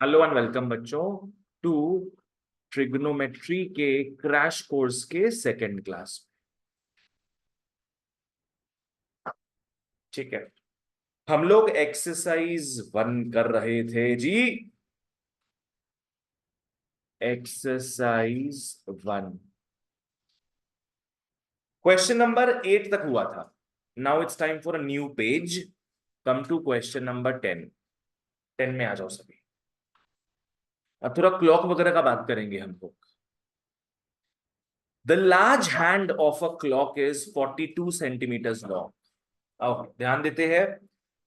Hello and welcome बच्चों to trigonometry के crash course के सेकंड क्लास। ठीक है, हम लोग एक्सरसाइज 1 कर रहे थे जी। एक्सरसाइज 1 क्वेश्चन नंबर 8 तक हुआ था। Now it's time for a new page. Come to question number 10। 10 में आ जाओ सभी। अब थोड़ा क्लॉक वगैरह का बात करेंगे हम लोग। The large hand of a clock is 42 centimetres long. आओ ध्यान देते हैं।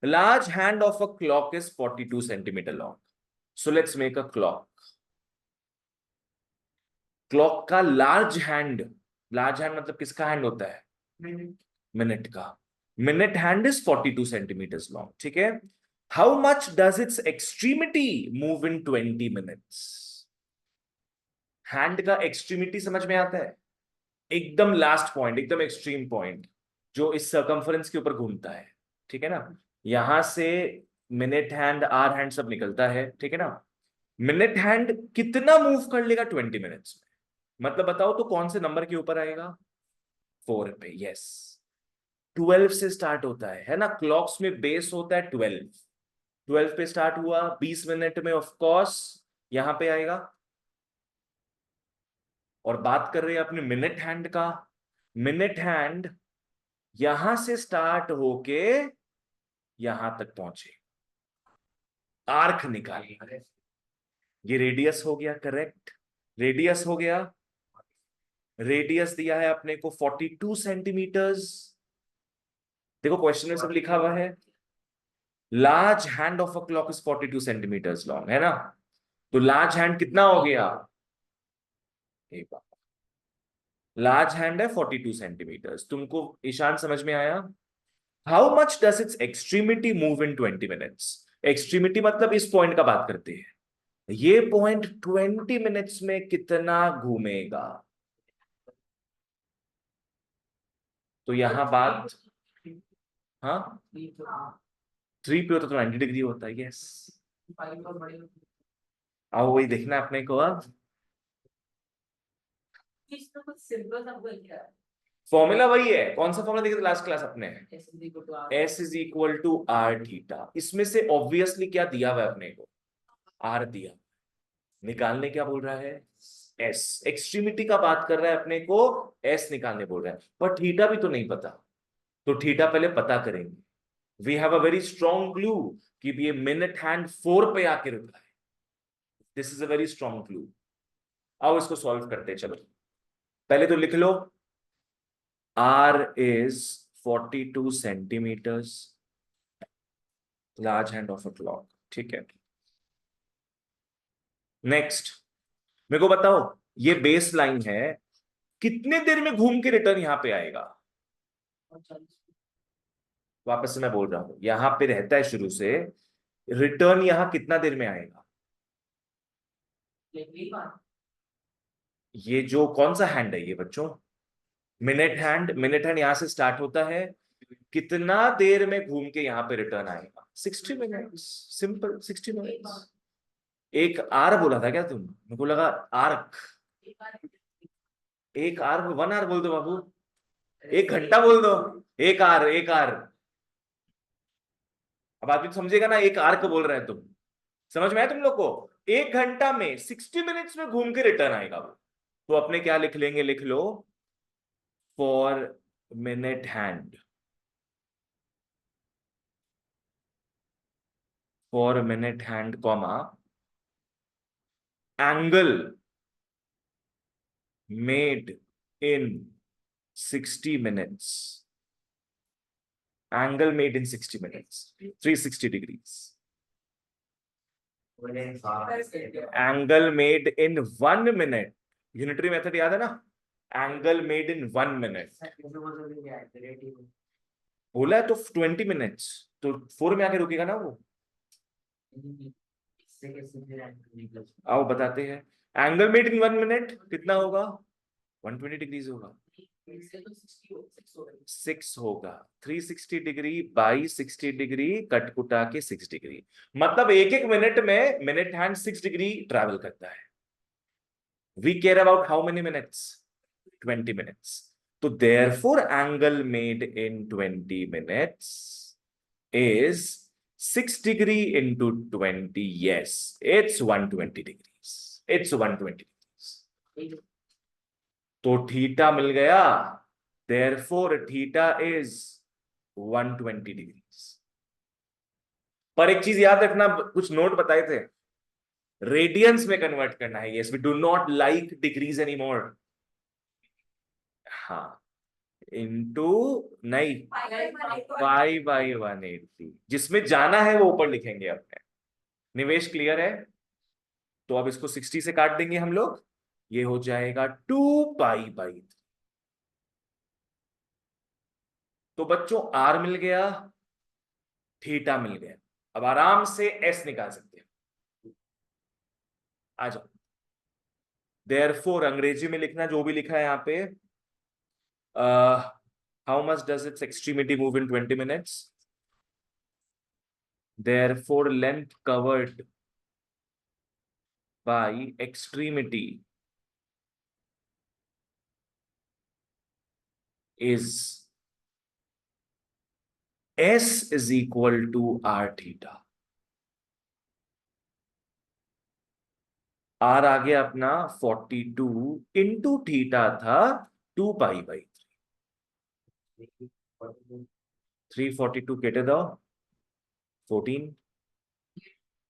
Large hand of a clock is 42 centimetre long. So let's make a clock. Clock का लार्ज हैंड, लार्ज हैंड मतलब किसका हैंड होता है? मिनट का। Minute hand is 42 centimetres long. ठीक है, how much does its extremity move in 20 minutes? Hand का extremity समझ में आता है? एकदम लास्ट पॉइंट, एकदम एक्सट्रीम पॉइंट जो इस सर्कम्फरेंस के ऊपर घूमता है। ठीक है ना, यहां से मिनट हैंड, आर हैंड सब निकलता है। ठीक है ना, मिनट हैंड कितना मूव कर लेगा 20 मिनट्स में? मतलब बताओ तो कौन से नंबर के ऊपर आएगा? 4 पे। यस, 12 से स्टार्ट होता है ना। क्लॉक्स में बेस होता है 12। 12 पे स्टार्ट हुआ, 20 मिनट में ऑफ कोर्स यहां पे आएगा। और बात कर रहे हैं अपने मिनट हैंड का। मिनट हैंड यहां से स्टार्ट होके यहां तक पहुंचे, आर्क निकाली। ये रेडियस हो गया, करेक्ट। रेडियस हो गया। रेडियस दिया है अपने को 42 सेंटीमीटर्स। देखो क्वेश्चन में सब लिखा हुआ है। Large hand of a clock is 42 centimetres long, है ना? तो लार्ज हैंड कितना हो गया? लार्ज हैंड है 42 सेंटीमीटर्स। तुमको ईशान समझ में आया? How much does its extremity move in 20 minutes? Extremity मतलब इस पॉइंट का बात करते हैं। ये पॉइंट 20 मिनट्स में कितना घूमेगा? तो यहां बात, हाँ 3 पे होता तो 90 डिग्री होता है। यस, अब वही देखना अपने को। अब फॉर्मूला वही है। कौन सा फॉर्मूला देखे थे लास्ट क्लास अपने? S is equal to r theta. इसमें से ऑब्वियसली क्या दिया हुआ है अपने को? आर दिया। निकालने क्या बोल रहा है? एस। एक्सट्रीमिटी का बात कर रहा है अपने को, एस निकालने बोल रहा है। पर थीटा भी तो नहीं पता, तो थीटा पहले पता करेंगे। We have a very strong clue कि ये मिनट हैंड 4 पे आके रुका है। This is a very strong clue. आओ इसको सॉल्व करते हैं। चलो पहले तो लिख लो, R is 42 centimetres, large hand of a clock. ठीक है, नेक्स्ट मेरे को बताओ, ये बेस लाइन है, कितने देर में घूम के रिटर्न यहां पे आएगा? वापस से मैं बोल रहा हूं, यहां पे रहता है शुरू से, रिटर्न यहां कितना देर में आएगा? ये जो कौन सा हैंड है ये बच्चों? Minute hand. मिनट हैंड यहां से स्टार्ट होता है, कितना देर में घूम के यहां पे रिटर्न आएगा? 60 मिनट्स। Simple, 60 minutes. एक आर बोला था क्या तुम? मेरे को लगा आर्क। एक आर, 1 आर बोल दो बाबू। 1 घंटा बोल दो। एक आर, एक आर। अब आदमी तो समझेगा ना, एक आर्क बोल रहे हैं तुम। समझ में आया तुम लोग को? 1 घंटा में 60 मिनट्स में घूम के रिटर्न आएगा वो। तो अपने क्या लिख लेंगे? लिख लो, for minute hand, for minute hand comma angle made in 60 minutes. Angle made in 60 minutes, 360 degrees. Angle made in 1 minute. Unitary method याद है ना? Angle made in 1 minute. बोला है तो 20 मिनट्स, तो 4 में आके रुकेगा ना वो। आओ बताते हैं। एंगल मेड इन 1 मिनट कितना होगा? 120 डिग्रीज होगा। 6 होगा। 360 डिग्री बाई 60 डिग्री कटकुटा के 6 डिग्री, मतलब एक एक मिनट में मिनट हैंड 6 डिग्री ट्रैवल करता है। We care about how many minutes? 20 minutes. तो therefore angle made in 20 minutes is 6 degree into 20. Yes, it's 120 degrees. It's 120 degrees. तो थीटा मिल गया, therefore थीटा is 120 degrees. पर एक चीज याद रखना, कुछ नोट बताए थे, रेडियंस में कन्वर्ट करना है। Yes, we do not like degrees any more. हाँ, इंटू नहीं, 5/180, जिसमें जाना है वो ऊपर लिखेंगे अपने। निवेश क्लियर है? तो अब इसको 60 से काट देंगे हम लोग, ये हो जाएगा 2π/3। तो बच्चों आर मिल गया, थीटा मिल गया, अब आराम से एस निकाल सकते हैं। आ जाओ। देयरफॉर अंग्रेजी में लिखना जो भी लिखा है यहां पे, how much does its extremity move in 20 minutes? Therefore length covered by extremity is S is equal to R theta. R आ गया अपना 42 इंटू थीटा था 2π/3। 342 केटे दो 14,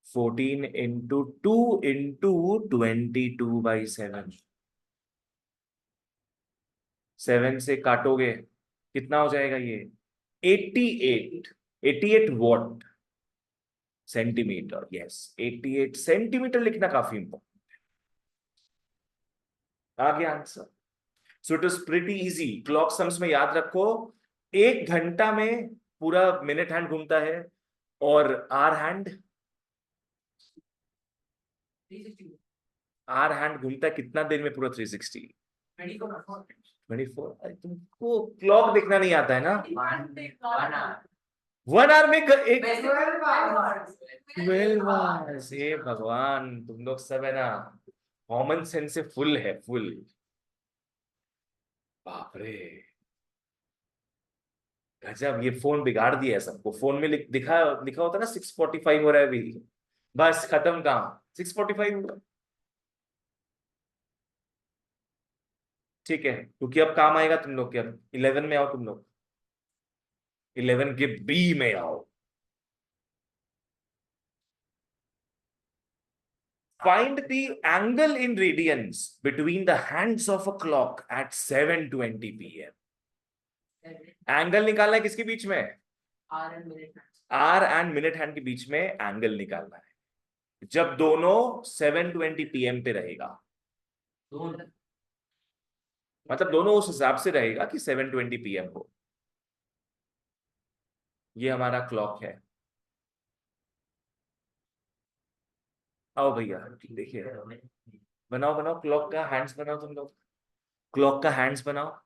14 इंटू 2 इंटू 22/7। 7 से काटोगे कितना हो जाएगा ये? 88 वॉट सेंटीमीटर। यस, 88 सेंटीमीटर लिखना काफी इंपॉर्टेंट। आ गया answer. So it is pretty easy. Clock sums में याद रखो, 1 घंटा में पूरा मिनट हैंड घूमता है, और आर हैंड घूमता है कितना देर में पूरा 360? 24। तुमको क्लॉक देखना नहीं आता है ना? 1 आवर में एक 12 आवर्स। हे भगवान, तुम लोग सब है ना, कॉमन सेंस से फुल है, फुल। बाप रे, गजब। ये फोन बिगाड़ दिया है सबको। फोन में लिखा होता ना 6:45 हो रहा है अभी, बस खत्म काम, 6:45 हुआ। ठीक है, क्योंकि अब काम आएगा तुम लोग के। अब 11 में आओ तुम लोग, 11 के बी में आओ। Find the angle in radians between the hands of a clock at 7:20 p.m. Angle निकालना है किसके बीच में? आर एंड मिनट हैंड के बीच में एंगल निकालना है जब दोनों 7:20 PM पे रहेगा। मतलब दोनों उस हिसाब से रहेगा कि 7:20 PM हो। ये हमारा क्लॉक है। आओ भैया, देखिए, बनाओ बनाओ क्लॉक का हैंड्स बनाओ तुम लोग। क्लॉक का हैंड्स बनाओ।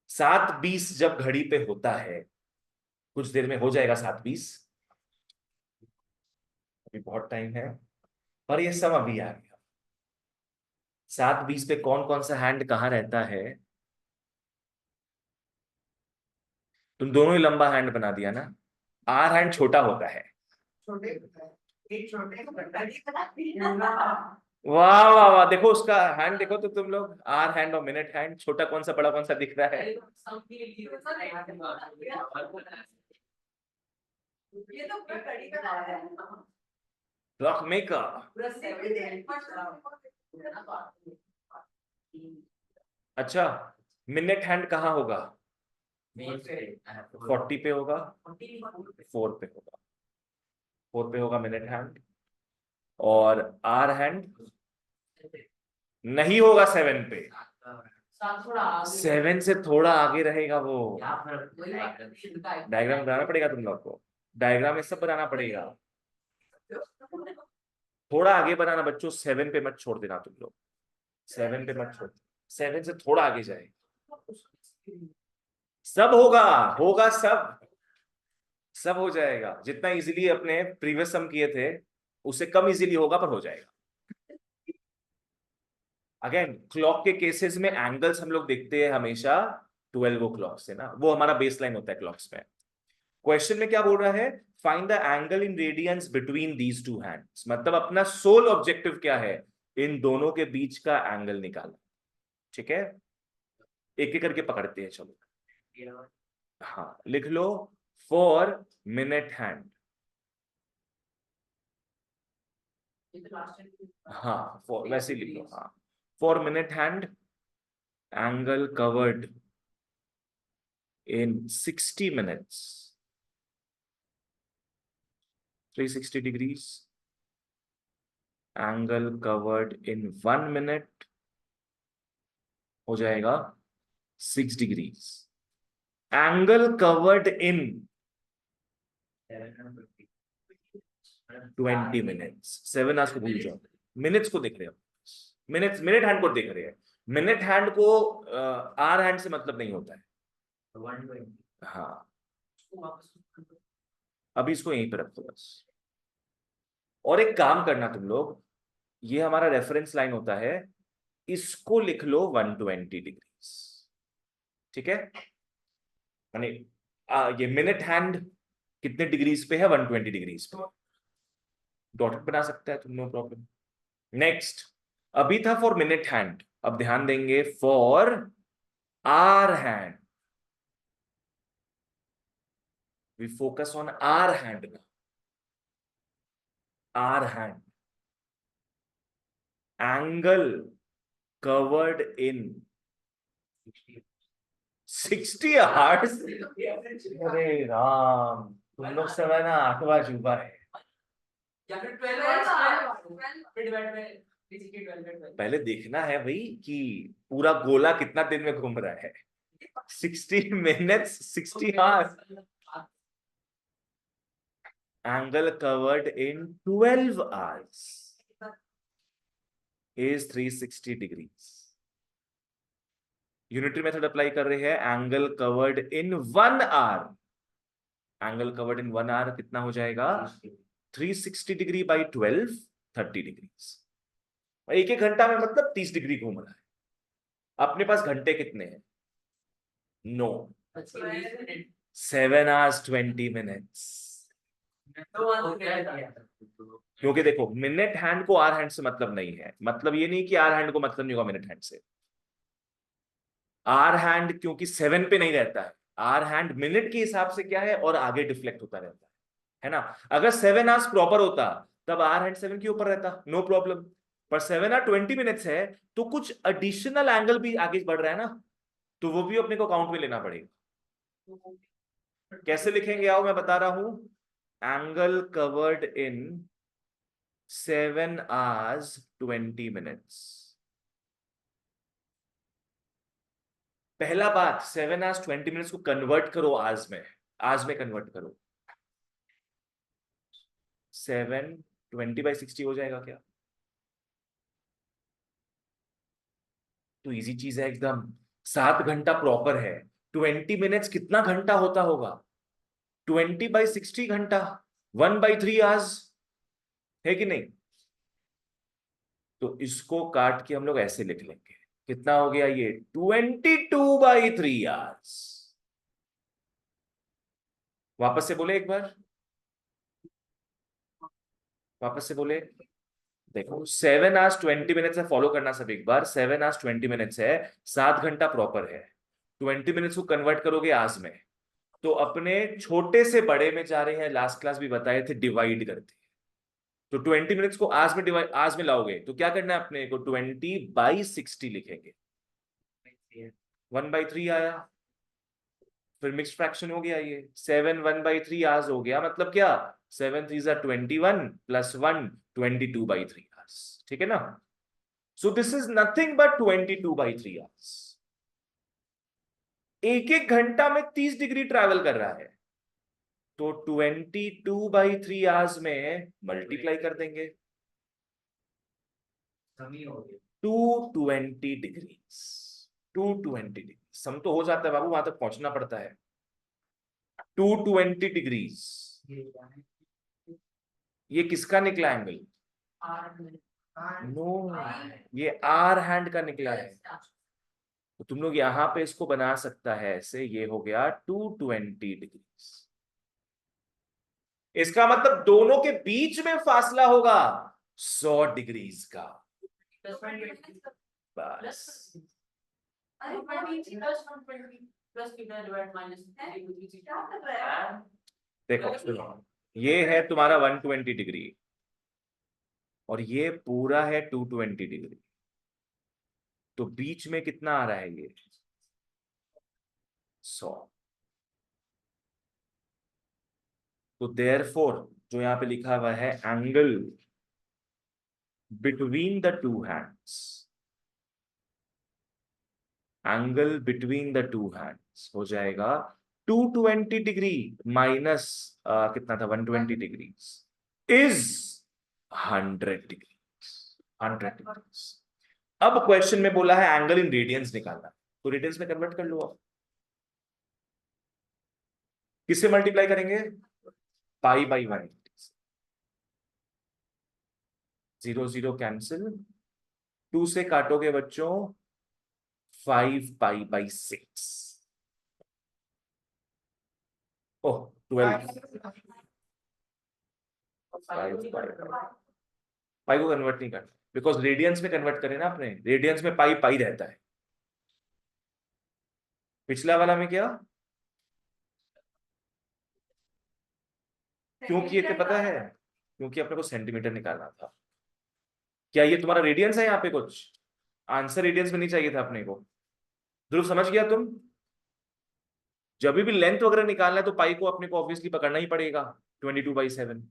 7:20 जब घड़ी पे होता है, कुछ देर में हो जाएगा 7:20, अभी बहुत टाइम है, पर ये सब अभी आ गया। 7:20 पे कौन कौन सा हैंड कहाँ रहता है? तुम दोनों ही लंबा हैंड बना दिया ना। आर हैंड छोटा होता है। वाह वाह वाह, देखो उसका हैंड देखो तो तुम लोग, आर हैंड और मिनट हैंड, छोटा कौन सा बड़ा कौन सा दिख रहा है? Clock maker. अच्छा, मिनट हैंड कहाँ होगा? 40 पे होगा, 4 पे होगा, 4 पे होगा मिनट हैंड। और आर हैंड नहीं होगा 7 पे, 7 से थोड़ा आगे रहेगा वो। डायग्राम बनाना पड़ेगा तुम लोग को, डायग्राम में सब बनाना पड़ेगा। थोड़ा आगे बनाना बच्चों, 7 पे मत छोड़ देना तुम लोग, 7 पे मत छोड़, 7 से थोड़ा आगे जाए। सब होगा, होगा सब, सब हो जाएगा। जितना इजीली अपने प्रीवियस सम किए थे उससे कम इजीली होगा, पर हो जाएगा। अगेन क्लॉक के केसेस में एंगल्स हम लोग देखते हैं हमेशा 12 ओ क्लॉक से ना, वो हमारा बेसलाइन होता है क्लॉक्स में। क्वेश्चन में क्या बोल रहा है? Find the angle in radiance between these two hands, मतलब अपना सोल ऑब्जेक्टिव क्या है? इन दोनों के बीच का एंगल निकालना। ठीक है, एक एक करके पकड़ते हैं, चलो। हाँ लिख लो, फॉर मिनट हैंड। हाँ फॉर, वैसे ही लिख लो, हाँ। For minute hand, angle covered in 60 minutes, 360 degrees, angle covered in 1 minute हो जाएगा 6 degrees। एंगल कवर्ड इन 20 minutes, 7 आवर्स को भूल जाओ, मिनट्स को देख रहे हो, मिनट्स, मिनट हैंड को देख रहे हैं। मिनट हैंड को आर हैंड से मतलब नहीं होता है। हाँ, अभी इसको यहीं पे रख दो बस। और एक काम करना तुम लोग, ये हमारा रेफरेंस लाइन होता है, इसको लिख लो 120 डिग्रीज। ठीक है, यानी ये मिनट हैंड कितने डिग्रीज पे है? 120 डिग्रीज पे। डॉटेड बना सकता है तुम, नो प्रॉब्लम। नेक्स्ट, अभी था फॉर मिनट हैंड, अब ध्यान देंगे for hour hand. We focus on hour hand ना, hour hand. Angle covered in 60 hours. अरे राम, तुम लोग सब है ना आठवां अजूबा है। या फिर 12 पहले देखना है भाई कि पूरा गोला कितना दिन में घूम रहा है। 60 minutes, 60 hours. Angle covered in 12 hours is 360 degrees. Unitary method apply कर रहे हैं, angle covered in 1 hour, angle covered in 1 hour कितना हो जाएगा? 360 डिग्री बाई 12, 30 डिग्रीज। एक एक घंटा में मतलब 30 डिग्री घूम रहा है। अपने पास घंटे कितने हैं? 9। 7 आवर्स 20 मिनट्स। क्योंकि देखो मिनट हैंड को आर हैंड से मतलब नहीं है, मतलब ये नहीं कि आर हैंड को मतलब नहीं होगा मिनट हैंड से। आर हैंड क्योंकि 7 पे नहीं रहता है, आर हैंड मिनट के हिसाब से क्या है और आगे डिफ्लेक्ट होता रहता है ना। अगर 7 आवर्स प्रॉपर होता तब आर हैंड 7 के ऊपर रहता, नो प्रॉब्लम। पर 7 आवर 20 मिनट्स है तो कुछ एडिशनल एंगल भी आगे बढ़ रहा है ना, तो वो भी अपने को काउंट में लेना पड़ेगा। कैसे लिखेंगे आओ मैं बता रहा हूं। एंगल कवर्ड इन 7 आवर्स 20 मिनट्स। पहला बात, 7 आवर्स 20 मिनट्स को कन्वर्ट करो आज में, आज में कन्वर्ट करो। 7 20/60 हो जाएगा क्या? तो इजी चीज है एकदम। 7 घंटा प्रॉपर है, 20 मिनट्स कितना घंटा होता होगा? 20/60 घंटा, 1/3 आवर्स, है कि नहीं? तो इसको काट के हम लोग ऐसे लिख लेंगे, कितना हो गया ये? 22/3 आवर्स। वापस से बोले एक बार, वापस से बोले। देखो 7 आवर्स 20 मिनट्स है, फॉलो करना सब एक बार। 7 आवर्स 20 मिनट्स है, 7 घंटा प्रॉपर है। 20 मिनट्स को कन्वर्ट करोगे आज में, तो अपने छोटे से बड़े में जा रहे हैं, लास्ट क्लास भी बताए थे, डिवाइड करते हैं। तो 20 मिनट्स को आज में डिवाइड, आज में लाओगे तो क्या करना है अपने को? 20/60 लिखेंगे। 1/3 आया, फिर मिक्स फ्रैक्शन हो गया ये। 7 1/3 आवर्स हो गया, मतलब क्या? 7 3 21 प्लस 1 22/3 आवर्स। ठीक है ना? So this is nothing but 22/3 hours. एक एक घंटा में 30 डिग्री ट्रैवल कर रहा है, तो 22/3 आवर्स में मल्टीप्लाई कर देंगे, 220 डिग्रीज, 220 डिग्री। सम तो हो जाता है बाबू, वहां तक पहुंचना पड़ता है। 220 डिग्रीज, ये किसका निकला एंगल? नो, ये आर हैंड का निकला है। तो तुम लोग यहां पे इसको बना सकता है ऐसे, ये हो गया 220 डिग्रीज। इसका मतलब दोनों के बीच में फासला होगा 100 डिग्रीज का। बस देखो, ये है तुम्हारा 120 डिग्री और ये पूरा है 220 डिग्री, तो बीच में कितना आ रहा है ये? 100। तो देयरफॉर जो यहां पे लिखा हुआ है angle between the two hands, angle between the two hands हो जाएगा 220 डिग्री माइनस कितना था 120 डिग्री इज 100 डिग्री। 100 डिग्री। अब क्वेश्चन में बोला है एंगल इन रेडियंस निकालना, तो रेडियंस में कन्वर्ट कर लो। आप किससे मल्टीप्लाई करेंगे? पाई बाई 1, 0 0 कैंसिल, 2 से काटोगे बच्चों 5 पाई बाई 6, ओह 12। पाई को कन्वर्ट नहीं करना, बिकॉज रेडियंस में कन्वर्ट करें ना अपने, रेडियंस में पाई पाई रहता है। पिछला वाला में क्या क्यों किए थे पता है? क्योंकि अपने को सेंटीमीटर निकालना था। क्या ये तुम्हारा रेडियंस है यहाँ पे? कुछ आंसर रेडियंस में नहीं चाहिए था अपने को। ध्रुव समझ गया तुम? जब भी लेंथ वगैरह निकालना है तो पाई को अपने को ऑब्वियसली पकड़ना ही पड़ेगा 22/7।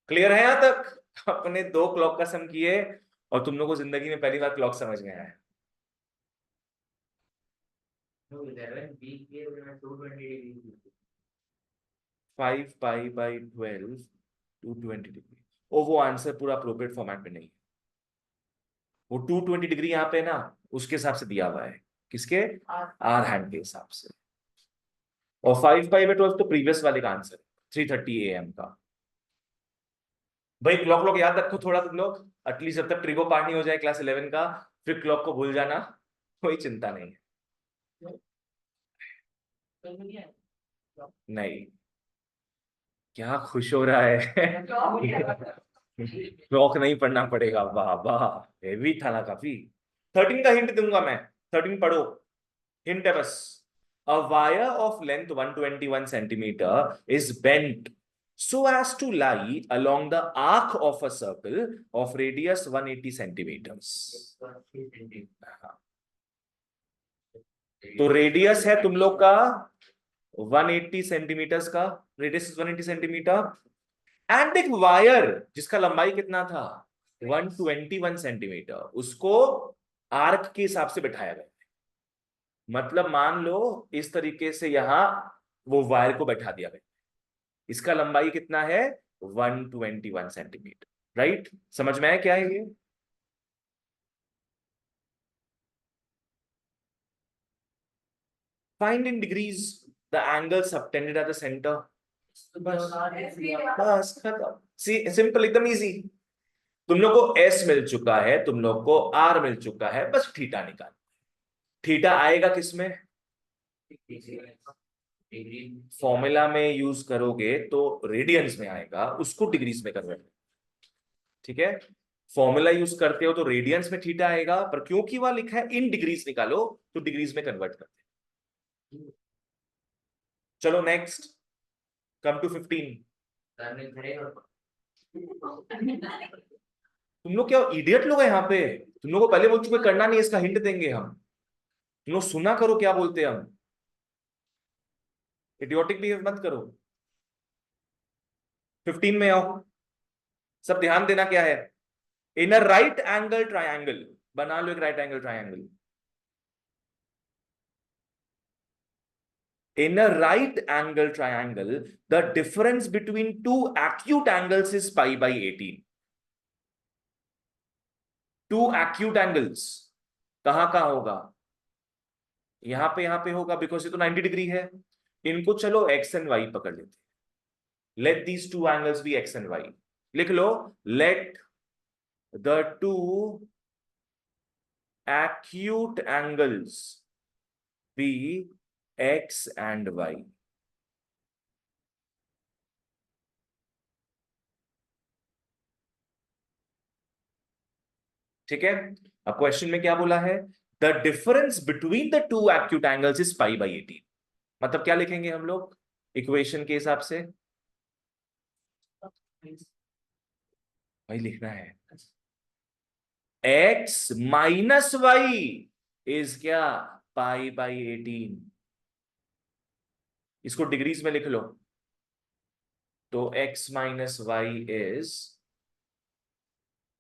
क्लियर है यहां तक? अपने 2 क्लॉक का सम किए और तुम लोगों को जिंदगी में पहली बार क्लॉक समझ में आया है। 5 पाई बाई 12 220 डिग्री। ओ वो आंसर पूरा अप्रोप्रिएट फॉर्मेट में नहीं है, वो 220 डिग्री यहाँ पे ना उसके हिसाब से दिया हुआ है। किसके? आर हैंड के हिसाब से। और 5 पाई बाई 12 तो प्रीवियस वाले का आंसर 3:30 AM का। भाई क्लॉक क्लॉक याद रखो थोड़ा तुम लोग, एटलीस्ट जब तक ट्रिगो पार्ट नहीं हो जाए क्लास 11 का, फिर क्लॉक को भूल जाना, कोई चिंता नहीं है। नहीं, क्या खुश हो रहा है? क्लॉक नहीं पढ़ना पड़ेगा, वाह वाह, हेवी था ना काफी। 13 का हिंट दूंगा मैं, 13 पढ़ो, हिंट है बस। A wire of length 121 centimeter is bent so as to lie along the arc of a circle of radius 180 centimeters. तो रेडियस है तुम लोग का 180 सेंटीमीटर्स का, रेडियस 180 सेंटीमीटर, एंड एक वायर जिसका लंबाई कितना था 121 सेंटीमीटर, उसको आर्क के हिसाब से बैठाया गया। मतलब मान लो इस तरीके से यहां वो वायर को बैठा दिया गया, इसका लंबाई कितना है 121 सेंटीमीटर। राइट, समझ में आया क्या है ये? Find in degrees the angle subtended at the centre. बस खत्म, सिंपल, एकदम इजी। तुम लोग को एस मिल चुका है, तुम लोग को आर मिल चुका है, बस थीटा निकाल। थीटा आएगा किसमें? फॉर्मूला में यूज करोगे तो रेडियंस में आएगा, उसको डिग्रीज में कन्वर्ट। ठीक है, फॉर्मूला यूज करते हो तो रेडियंस में थीटा आएगा, पर क्योंकि वहां लिखा है इन डिग्रीज निकालो तो डिग्रीज में कन्वर्ट करते हैं। चलो नेक्स्ट, कम टू 15। तुम लोग क्या इडियट लोग हैं यहाँ पे? तुम लोग को पहले बोल चुके करना नहीं, इसका हिंट देंगे हम। तुम लोग सुना करो क्या बोलते हैं हम, इडियोटिक बिहेव मत करो। 15 में आओ, सब ध्यान देना क्या है। इन अ राइट एंगल ट्रायंगल, बना लो एक right angle triangle. In a right angle triangle, the difference between two acute angles is pi by 18. Two acute angles कहां कहां होगा? यहाँ पे होगा बिकॉज ये तो 90 डिग्री है। इनको चलो एक्स एंड वाई पकड़ लेते हैं। Let these two angles be x and y. लिख लो, let the two acute angles be x and y। ठीक है। अब क्वेश्चन में क्या बोला है? The difference between the two acute angles is pi by 18। मतलब क्या लिखेंगे हम लोग इक्वेशन के हिसाब से? भाई लिखना है x माइनस वाई इज क्या? Pi by 18। इसको डिग्रीज में लिख लो, तो x minus y is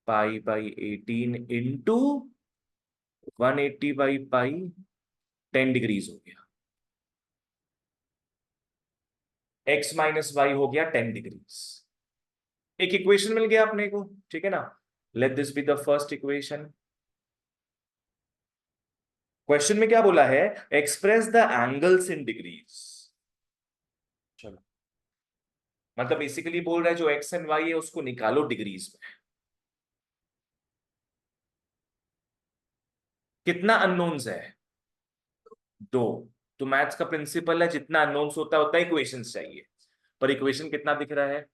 pi by 18 into 180 by pi, 10 degrees हो गया। x माइनस वाई हो गया 10 डिग्रीज। एक इक्वेशन मिल गया अपने को, ठीक है ना। Let this be the first equation. Question में क्या बोला है? Express the angles in degrees. चलो, मतलब बेसिकली बोल रहा है जो एक्स एंड वाई है उसको निकालो डिग्रीज में। कितना अननोन्स है? दो। तो मैथ्स का प्रिंसिपल है जितना अननोन्स होता है उतना इक्वेशंस चाहिए। पर इक्वेशन कितना दिख रहा है?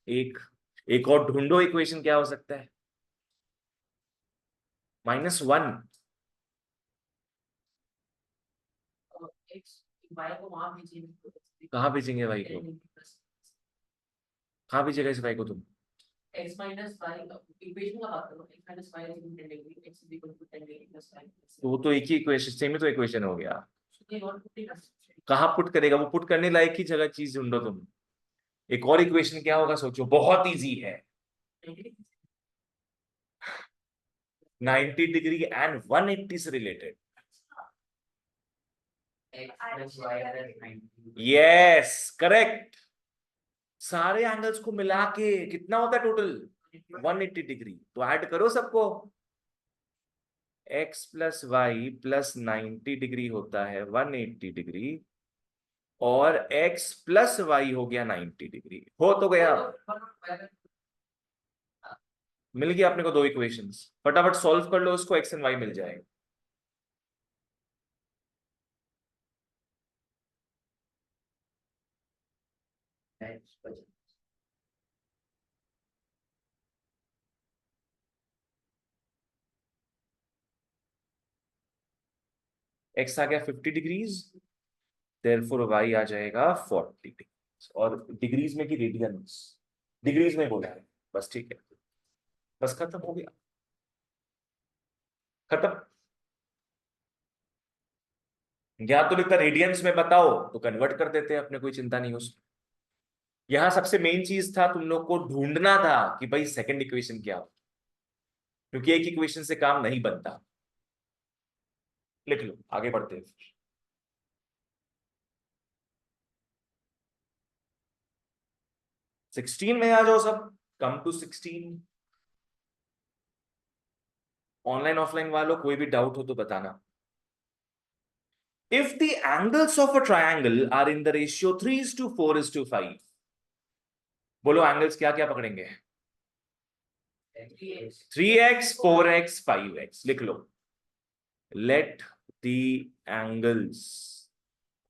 एक। एक और ढूंढो, इक्वेशन क्या हो सकता है? -1। कहाँ भेजेंगे भाई को? कहाँ भेजेगा इस भाई को तुम? x माइनस वाई इक्वेशन का बात करो। x minus y is equal to 10 degree, x is equal to 10 degree plus y तो वो तो एक ही इक्वेशन, सेम ही तो इक्वेशन हो गया। ये नॉट पुट कर सकते कहाँ पुट करेगा वो? पुट करने लायक ही जगह चीज ढूंढो तुम। एक और इक्वेशन क्या होगा सोचो, बहुत इजी है। हैं। 90 डिग्री एंड 180 से related. x plus y plus 90। Yes, correct. सारे एंगल्स को मिला के कितना होता है टोटल? 180 डिग्री। तो ऐड करो सबको। x plus y plus 90 degree होता है 180 डिग्री, और x प्लस वाई हो गया 90 डिग्री। हो तो गया। मिल गया अपने को दो इक्वेशंस। फटाफट सॉल्व कर लो उसको, x एंड y मिल जाएगा। x आ गया 50 डिग्रीज, देयरफॉर y आ जाएगा 40 डिग्रीज। और डिग्रीज में की रेडियंस, डिग्रीज में बोला है। बस ठीक है, बस खत्म हो गया, खत्म। या तो लिखता रेडियंस में बताओ तो कन्वर्ट कर देते हैं, अपने कोई चिंता नहीं उसमें। यहां सबसे मेन चीज था तुम लोग को ढूंढना था कि भाई सेकंड इक्वेशन क्या हो, क्योंकि एक इक्वेशन से काम नहीं बनता। लिख लो, आगे बढ़ते हैं। 16 में आ जाओ सब। Come to 16। ऑनलाइन ऑफलाइन वालों कोई भी डाउट हो तो बताना। If the angles of a triangle are in the ratio 3:4:5, बोलो एंगल्स क्या क्या पकड़ेंगे? 3x 4x 5x। लिख लो, let the angles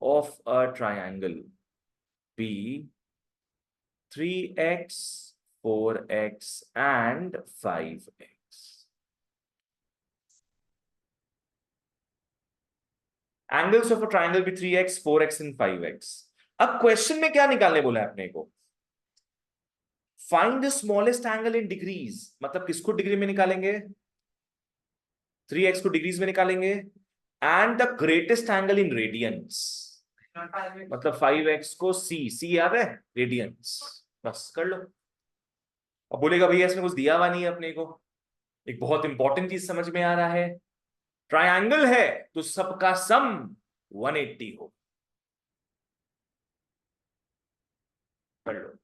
of a triangle be 3x 4x and 5x। Angles of a triangle be 3x 4x and 5x। अब question में क्या निकालने बोला है अपने को? Find the smallest angle in degrees. मतलब किसको डिग्री में निकालेंगे? 3x को डिग्रीज में निकालेंगे। And the greatest angle in radiance, मतलब 5x को सी याद है, रेडियंस। बस कर लो। अब बोलेगा भैया इसमें कुछ दिया हुआ नहीं है अपने को। एक बहुत इंपॉर्टेंट चीज समझ में आ रहा है, ट्रायंगल है तो सबका सम 180 हो। कर लो।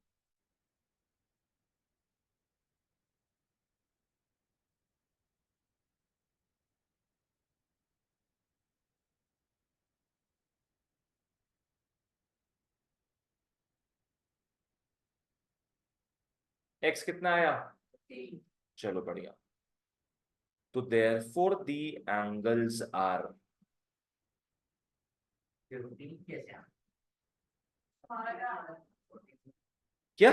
x कितना आया? चलो बढ़िया। तो therefore the angles are क्या?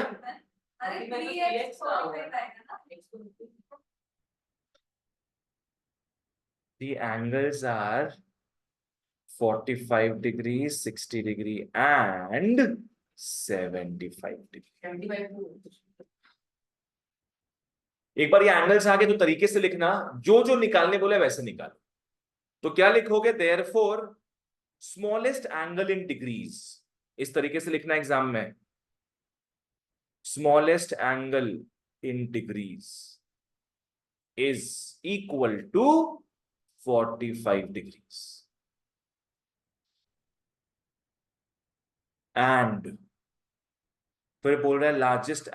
The angles are 45 degrees, 60 degree and 75 degree. एक बार ये एंगल्स आ गए तो तरीके से लिखना, जो जो निकालने बोले वैसे निकालो। तो क्या लिखोगे? Therefore smallest angle in degrees, इस तरीके से लिखना एग्जाम में, smallest angle in degrees is equal to 45 degrees and फिर बोल रहा है लार्जेस्ट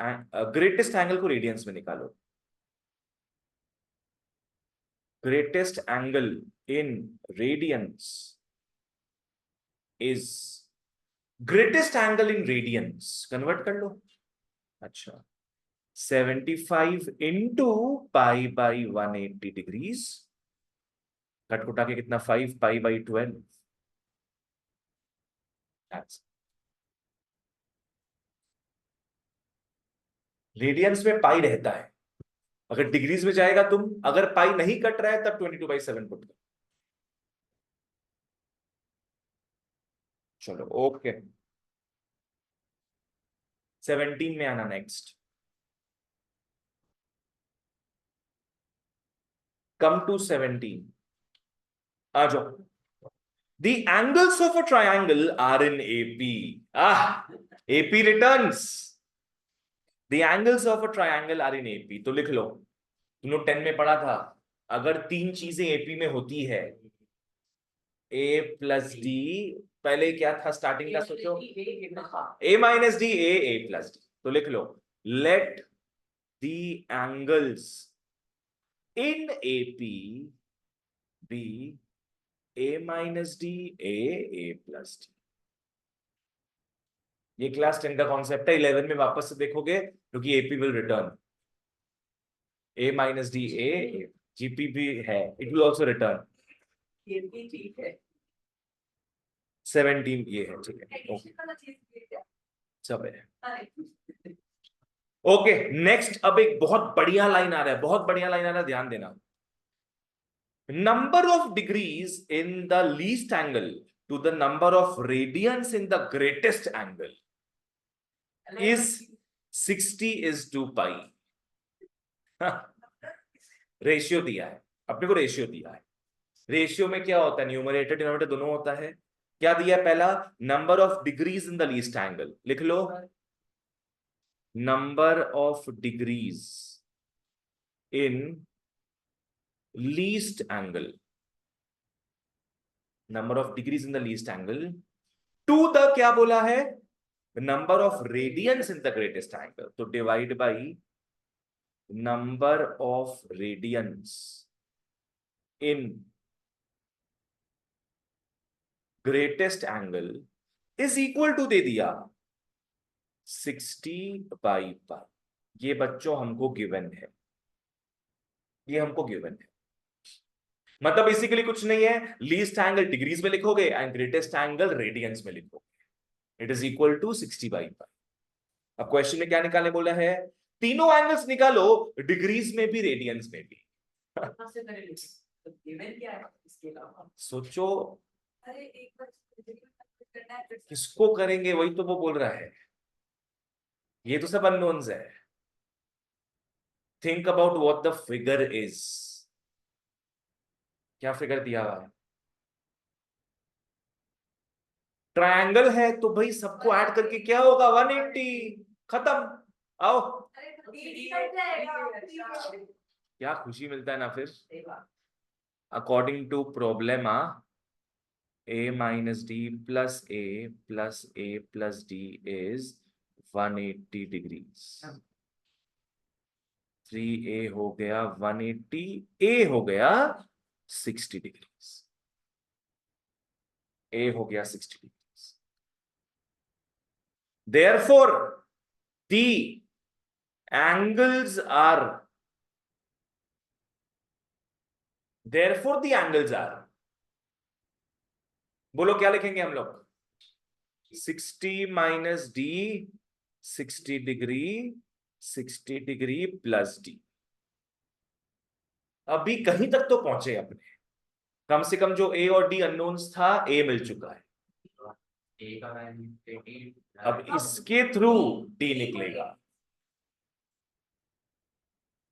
ग्रेटेस्ट एंगल को रेडियंस में निकालो। Greatest angle in radians is, greatest angle in radians convert कर लो। अच्छा, 75 इंटू पाई बाई 180 डिग्रीज, कटकुटा के कितना? 5 पाई बाई 12। रेडियंस में पाई रहता है, अगर डिग्रीज में जाएगा तुम, अगर पाई नहीं कट रहा है तब 22/7 पुट कर। चलो ओके, 17 में आना नेक्स्ट। कम टू 17, आ जाओ। The angles of a triangle are in AP. AP returns. The angles of a triangle are in AP. तो लिख लो, तुम लोग 10 में पढ़ा था, अगर तीन चीजें AP में होती है, A प्लस D, पहले क्या था स्टार्टिंग का सोचो, A minus D, A plus D। तो लिख लो, let the angles in AP be A minus D, A plus D। ये क्लास 10 का कॉन्सेप्ट है, 11 में वापस से देखोगे क्योंकि AP will return A minus D A, GP भी है, इट विल ऑल्सो रिटर्न। 17 ये है, ठीक है, ओके सब है। ओके नेक्स्ट, अब एक बहुत बढ़िया लाइन आ रहा है, बहुत बढ़िया लाइन आ रहा है, ध्यान देना। Number of degrees in the least angle to the number of radians in the greatest angle is 60 pi. Ratio दिया है अपने को, रेशियो दिया है। रेशियो में क्या होता है? न्यूमरेटर डिनोमिनेटर दोनों होता है। क्या दिया है? पहला, number of degrees in the least angle, लिख लो number of degrees in least angle, number of degrees in the least angle to the, क्या बोला है? Number of radians in the greatest angle, तो divide by number of radians in greatest angle is equal to दे दिया 60/π। ये बच्चों हमको given है, ये हमको गिवन है, मतलब बेसिकली कुछ नहीं है, लीस्ट एंगल डिग्रीज में लिखोगे एंड ग्रेटेस्ट एंगल रेडियंस में लिखोगे, इट इज इक्वल टू 60/π। अब क्वेश्चन में क्या निकालने बोला है? तीनों एंगल्स निकालो, डिग्रीज में भी रेडियंस में भी। सोचो किसको करेंगे, वही तो वो बोल रहा है, ये तो सब अननोन्स है। Think about what the figure is, क्या फिगर दिया हुआ है? ट्रायंगल है तो भाई सबको ऐड करके क्या होगा? 180, खत्म। आओ, क्या खुशी मिलता है ना फिर। According to problem a minus d plus a plus a plus d is 180 degrees। 3a हो गया 180, a हो गया 60 डिग्रीज, a हो गया 60 डिग्रीज। Therefore the angles are, therefore the angles are, बोलो क्या लिखेंगे हम लोग? 60 minus d, 60 degree, 60 degree plus d. अभी कहीं तक तो पहुंचे अपने, कम से कम जो ए और डी अननोन्स था, ए मिल चुका है। अब इसके थ्रू डी निकलेगा।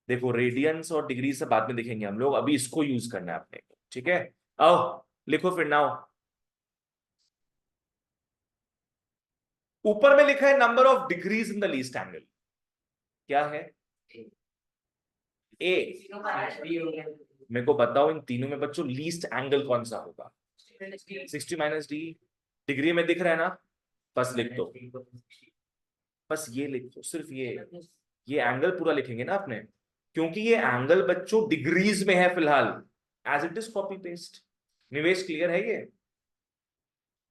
देखो रेडियंस और डिग्री से बाद में देखेंगे हम लोग, अभी इसको यूज करना है अपने को, ठीक है? आओ लिखो फिर नाउ। ऊपर में लिखा है number of degrees in the least angle, क्या है? ए। मेरे को बताओ इन तीनों में बच्चों लीस्ट एंगल कौन सा होगा? 60 माइनस डी, डिग्री में दिख रहा है ना, बस लिख दो, बस ये लिख दो, सिर्फ ये एंगल पूरा लिखेंगे ना आपने, क्योंकि ये एंगल बच्चों डिग्रीज में है फिलहाल, as it is copy paste. Nivesh clear है ये?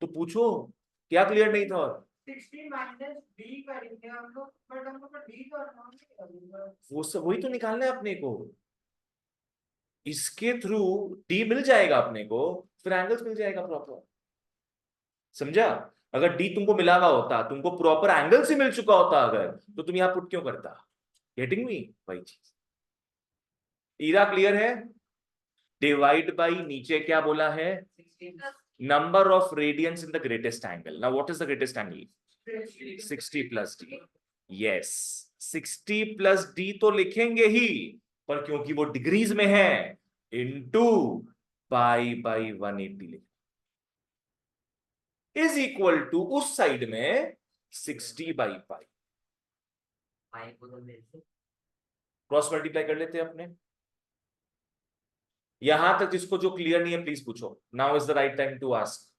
तो पूछो क्या क्लियर नहीं था? और 60 माइनस डी करेंगे हम लोग, बट हमको तो डी करना है। वो सब वही तो निकालना है अपने को, इसके थ्रू डी मिल जाएगा अपने को, फिर एंगल्स मिल जाएगा प्रॉपर। समझा? अगर डी तुमको मिला हुआ होता, तुमको प्रॉपर एंगल से मिल चुका होता अगर, तो तुम यहां पुट क्यों करता? Getting me? वही चीज। ईरा क्लियर है? डिवाइड बाई नीचे क्या बोला है? Number of radians in the greatest angle. Now what is the greatest angle? 60 plus d. Yes, 60 plus d तो लिखेंगे ही, पर क्योंकि वो डिग्रीज में है, इनटू पाई बाई 180 लिख, इज इक्वल टू उस साइड में 60 बाई पाई। क्रॉस मल्टीप्लाई कर लेते हैं अपने। यहां तक जिसको जो क्लियर नहीं है प्लीज पूछो, now is the right time to ask.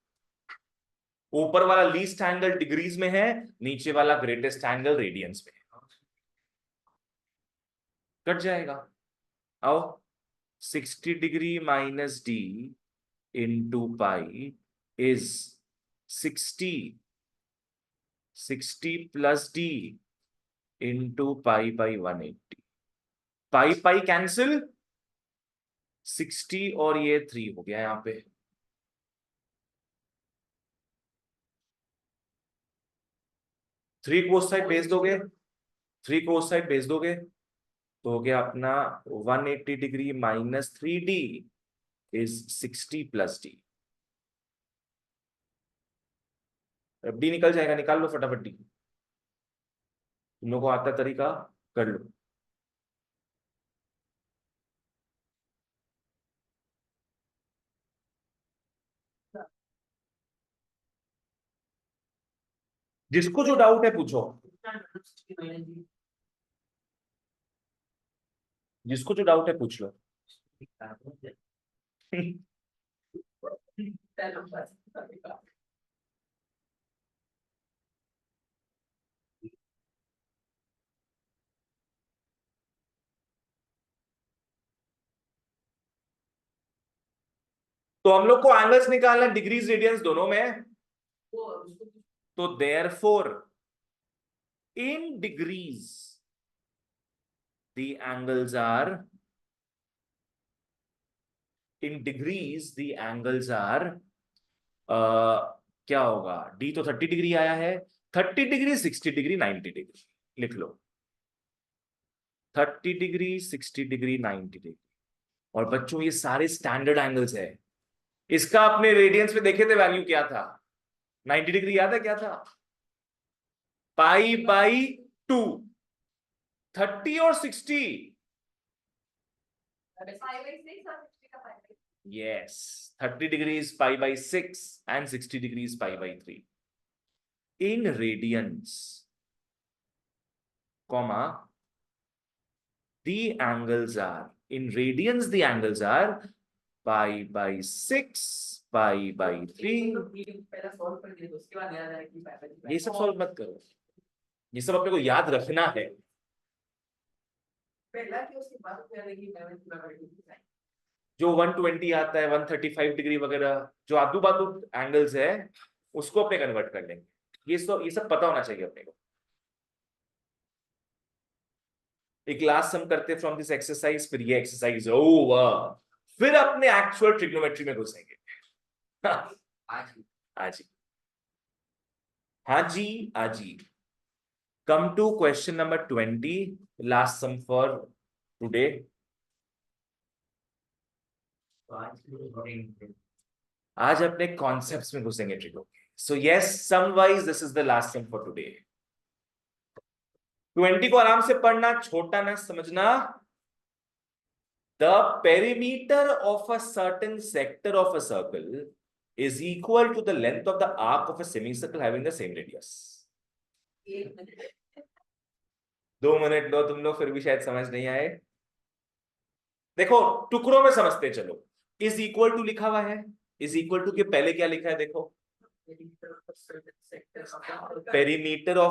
ऊपर वाला लीस्ट एंगल डिग्रीज में है, नीचे वाला ग्रेटेस्ट एंगल रेडियंस में है, कट जाएगा। आओ, 60 degree minus D into pi is 60 plus D into pi by 180। Pi pi cancel, 60 और ये 3 हो गया यहां पे। 3 को उस साइड भेज दोगे, 3 को उस साइड भेज दोगे, तो हो गया अपना 180 degree minus 3D is 60 plus D. अब डी निकल जाएगा, निकाल लो फटाफट डी, तुम लोगों को आता तरीका, कर लो। जिसको जो डाउट है पूछो, जिसको जो डाउट है पूछ लो। तो हम लोग को एंगल्स निकालना, डिग्रीज रेडियंस दोनों में, तो therefore in degrees the angles are, in degrees the angles are, क्या होगा? डी तो 30 डिग्री आया है, 30 डिग्री, 60 डिग्री, 90 डिग्री लिख लो। 30 डिग्री, 60 डिग्री, 90 डिग्री। और बच्चों ये सारे स्टैंडर्ड एंगल्स है। इसका अपने रेडियंस में देखे थे वैल्यू क्या था? 90 डिग्री याद है क्या था? Pi by 2। 30 और 60, yes, 30 degrees pi by 6 and 60 degrees pi by 3 in radians, comma the angles are, in radians the angles are pi by 6, pi by 3। ये सब सॉल्व मत करो, ये सब अपने को याद रखना है। जो 120 आता है, 135 डिग्री वगैरह, जो आदू बादू एंगल्स है, उसको अपने कन्वर्ट कर लेंगे। ये सब पता होना चाहिए अपने को। एक लास्ट सम करते फ्रॉम दिस एक्सरसाइज, फिर ये एक्सरसाइज ओवर, फिर अपने एक्चुअल ट्रिग्नोमेट्री में घुसेंगे। आज हाजी हाजी हाजी। Come to question number 20, last sum for today. आज अपने कॉन्सेप्ट्स में घुसेंगे ट्रिगो के। So yes, sum wise this is the last sum for today. 20 को आराम से पढ़ना, छोटा ना समझना। The perimeter of a certain sector of a circle is equal to the length of the arc of a semicircle having the same radius. 2 minute low तुम लोग, फिर भी शायद समझ नहीं आए। देखो टुकड़ों में समझते चलो। इज इक्वल टू लिखा हुआ है, इज इक्वल टू के पहले क्या लिखा है देखो, perimeter of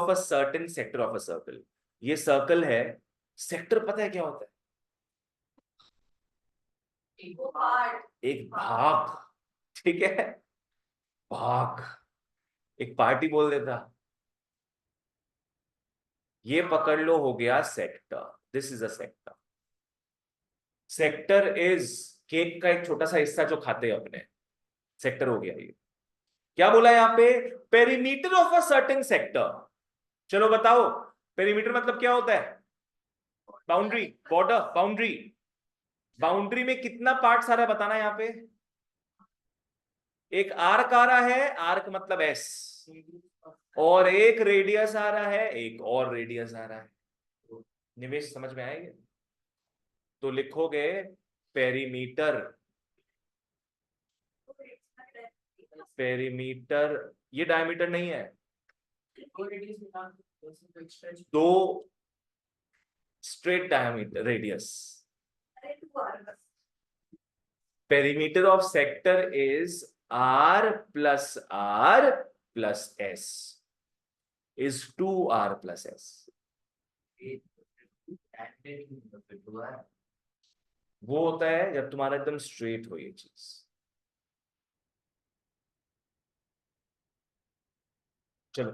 a certain sector of a circle. ये सर्कल है, सेक्टर पता है क्या होता है? एक भाग, ठीक है, भाग, एक पार्टी बोल देता। ये पकड़ लो, हो गया sector. This is a sector. Sector is cake का एक छोटा सा हिस्सा जो खाते हैं अपने, सेक्टर हो गया ये। क्या बोला यहां पे? Perimeter of a certain sector. चलो बताओ, पेरीमीटर मतलब क्या होता है? Boundary, border, boundary. बाउंड्री में कितना पार्ट सारा बताना है यहां पे? एक आर्क आ रहा है, आर्क मतलब एस, और एक रेडियस आ रहा है, एक और रेडियस आ रहा है। निवेश समझ में आएगा? तो लिखोगे पेरीमीटर, पेरीमीटर, ये डायमीटर नहीं है, दो straight diameter radius. Perimeter of sector is r plus r plus s is 2r plus s। वो होता है जब तुम्हारा एकदम स्ट्रेट हो ये चीज। चलो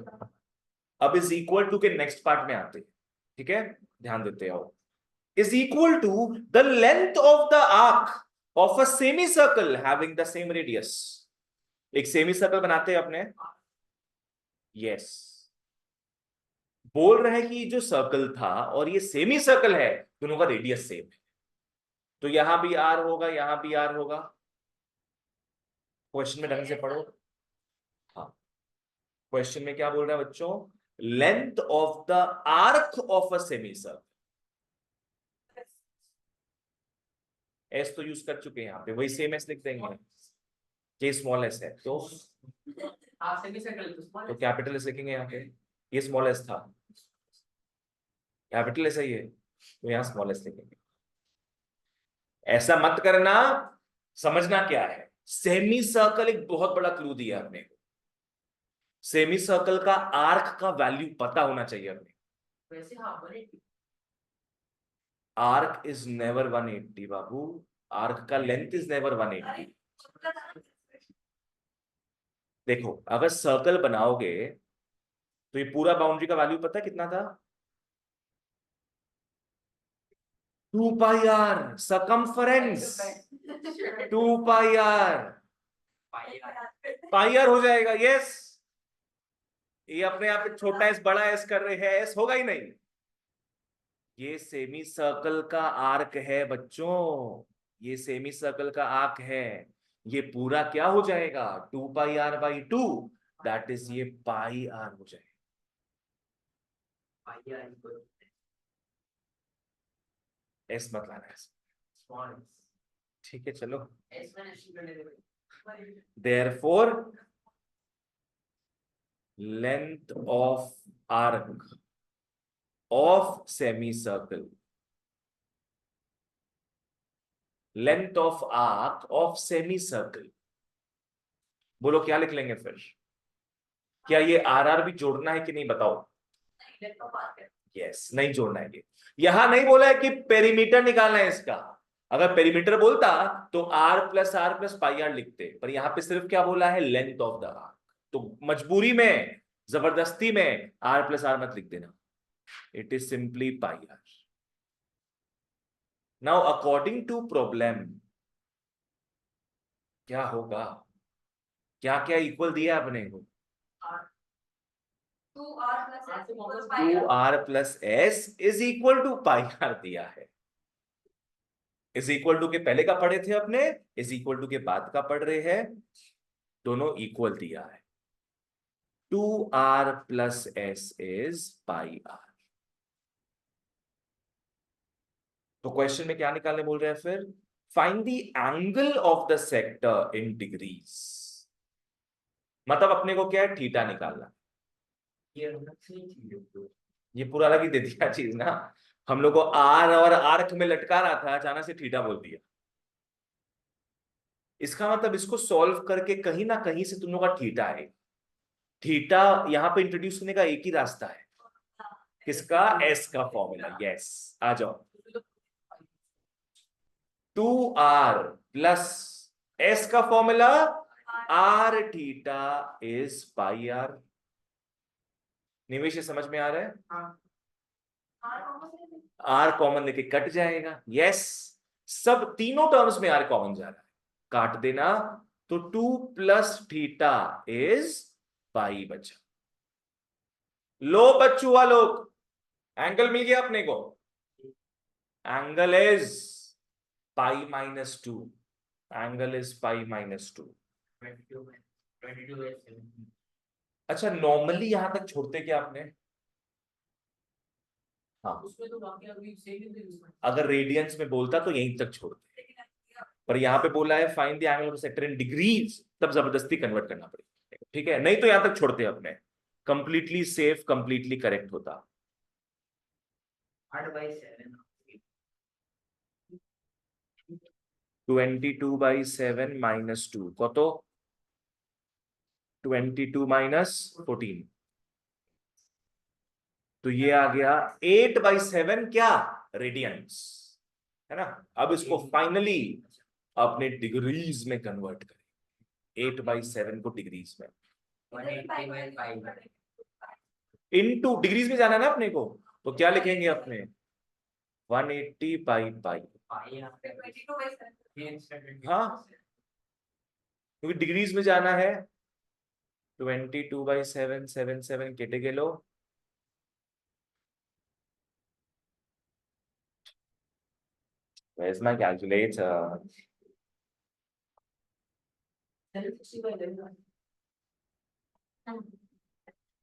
अब इज इक्वल टू के नेक्स्ट पार्ट में आते हैं, ठीक है, ध्यान देते हो। Is equal to the length of the arc of a semicircle having the same radius. एक सेमी सर्कल बनाते हैं अपने, यस, बोल रहे हैं कि जो सर्कल था और ये सेमी सर्कल है, दोनों का रेडियस सेम है, तो यहां भी आर होगा, यहां भी आर होगा। क्वेश्चन में ढंग से पढ़ो। हाँ, क्वेश्चन में क्या बोल रहा है बच्चों? Length of the arc of a semi circle. S तो यूज कर चुके हैं, यहां पे वही सेम एस लिख देंगे, ये स्मॉल एस है तो कैपिटल एस लिखेंगे यहाँ पे। ये स्मॉल एस था, कैपिटल एस है ये, तो यहाँ स्मॉल एस लिखेंगे। ऐसा मत करना, समझना क्या है। सेमी सर्कल एक बहुत बड़ा क्लू दिया आपने को। सेमी सर्कल का आर्क का वैल्यू पता होना चाहिए अपने। वैसे हाँ 180। Arc is never 180 Babu, arc का लेंथ इज नेवर 180। देखो अगर सर्कल बनाओगे तो ये पूरा बाउंड्री का वैल्यू पता है कितना था? 2 pi R circumference, 2 pi R, pi R हो जाएगा। यस, ये अपने आप पे छोटा एस बड़ा एस कर रहे हैं, एस होगा ही नहीं। ये सेमी सर्कल का आर्क है बच्चों, ये सेमी सर्कल का आर्क है। ये पूरा क्या हो जाएगा? 2 pi R by 2, that is ये पाई आर हो जाएगा। एस मत लाना है, ठीक है चलो। Therefore length of arc of semicircle, length of arc of semicircle, बोलो क्या लिख लेंगे फिर? क्या ये आर आर भी जोड़ना है कि नहीं बताओ? यस, नहीं जोड़ना है। ये यहां नहीं बोला है कि पेरीमीटर निकालना है इसका। अगर पेरीमीटर बोलता तो r प्लस पाई आर लिखते, पर यहां पे सिर्फ क्या बोला है? Length of the arc. तो मजबूरी में, जबरदस्ती में r प्लस आर मत लिख देना, it is simply pi r. Now according to problem क्या होगा, क्या क्या इक्वल दिया आपने को, 2 r plus s is equal to pi r दिया है। इज इक्वल टू के पहले का पढ़े थे अपने, इज इक्वल टू के बाद का पढ़ रहे हैं, दोनों इक्वल दिया है। 2r plus s is pi r. तो क्वेश्चन में क्या निकालने बोल रहे हैं फिर, find the angle of the sector in degrees. मतलब अपने को क्या है, थीटा निकालना। ये पूरा अलग ही दे दिया चीज ना, हम लोग को आर और आर्क में लटका रहा था, अचानक से थीटा बोल दिया। इसका मतलब इसको सॉल्व करके कहीं ना कहीं से तुम लोग का थीटा है। थीटा यहां पे इंट्रोड्यूस करने का एक ही रास्ता है, किसका, एस का फॉर्मूला। यस, आ जाओ। 2r प्लस एस का formula, r theta is pi r. Nivesh ये समझ में आ रहा है, आर कॉमन लेके कट जाएगा। यस, सब तीनों टर्म्स में आर कॉमन जा रहा है, काट देना। तो 2 प्लस थीटा इज पाई बचा। लो बच्चुआ लोग, एंगल मिल गया अपने को, angle is pi minus 2, angle is pi minus 2। अच्छा, नॉर्मली यहां तक छोड़ते क्या आपने, हाँ, उसमें तो बाकी अभी सेम ही यूज अगर रेडियंस में बोलता तो यहीं तक छोड़ते, पर यहाँ पे बोला है find the angle of sector in degrees, तब जबरदस्ती कन्वर्ट करना पड़ेगा। ठीक है, नहीं तो यहां तक छोड़ते अपने, कंप्लीटली सेफ, कंप्लीटली करेक्ट होता। 22/7 माइनस 2 কত, 22 माइनस 14, तो ये आ गया 8/7 क्या, रेडियंस, है ना। अब इसको फाइनली अपने डिग्रीज में कन्वर्ट करें, 8/7 को डिग्रीज में, इनटू डिग्रीज में जाना है ना अपने को, तो क्या लिखेंगे अपने, 180 बाई पाई। हाँ, क्योंकि डिग्रीज में जाना है। 22/7 7 7 केटे गेलो, where's my calculator,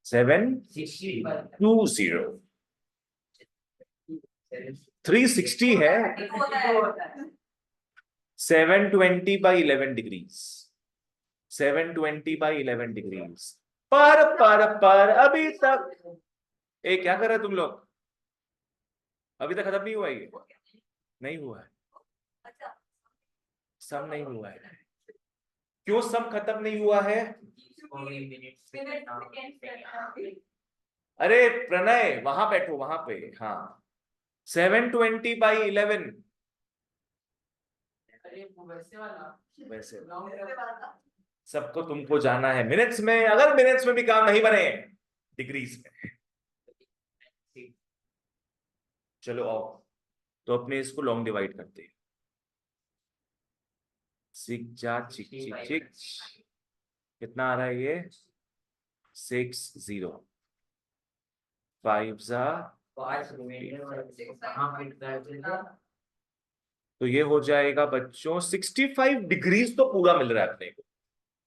720, 360 है, 720/11 डिग्रीज, 720/11 डिग्रीज। पर अभी तक, ए क्या कर रहे तुम लोग, अभी तक खत्म नहीं हुआ ये, नहीं हुआ है, सब नहीं हुआ है। क्यों सब खत्म नहीं हुआ है, अरे प्रणय वहां बैठो, वहां पे, हाँ, 720/11, अरे वो वैसे वाला, वैसे वाला सबको तुमको जाना है मिनट्स में, अगर मिनट्स में भी काम नहीं बने, डिग्रीज में। चलो आओ, तो अपने इसको लॉन्ग डिवाइड करते हैं, सिक जा चिक चिक चिक, कितना आ रहा है ये, 60, 5 जा, तो ये हो जाएगा बच्चों 65 डिग्रीज तो पूरा मिल रहा है अपने को,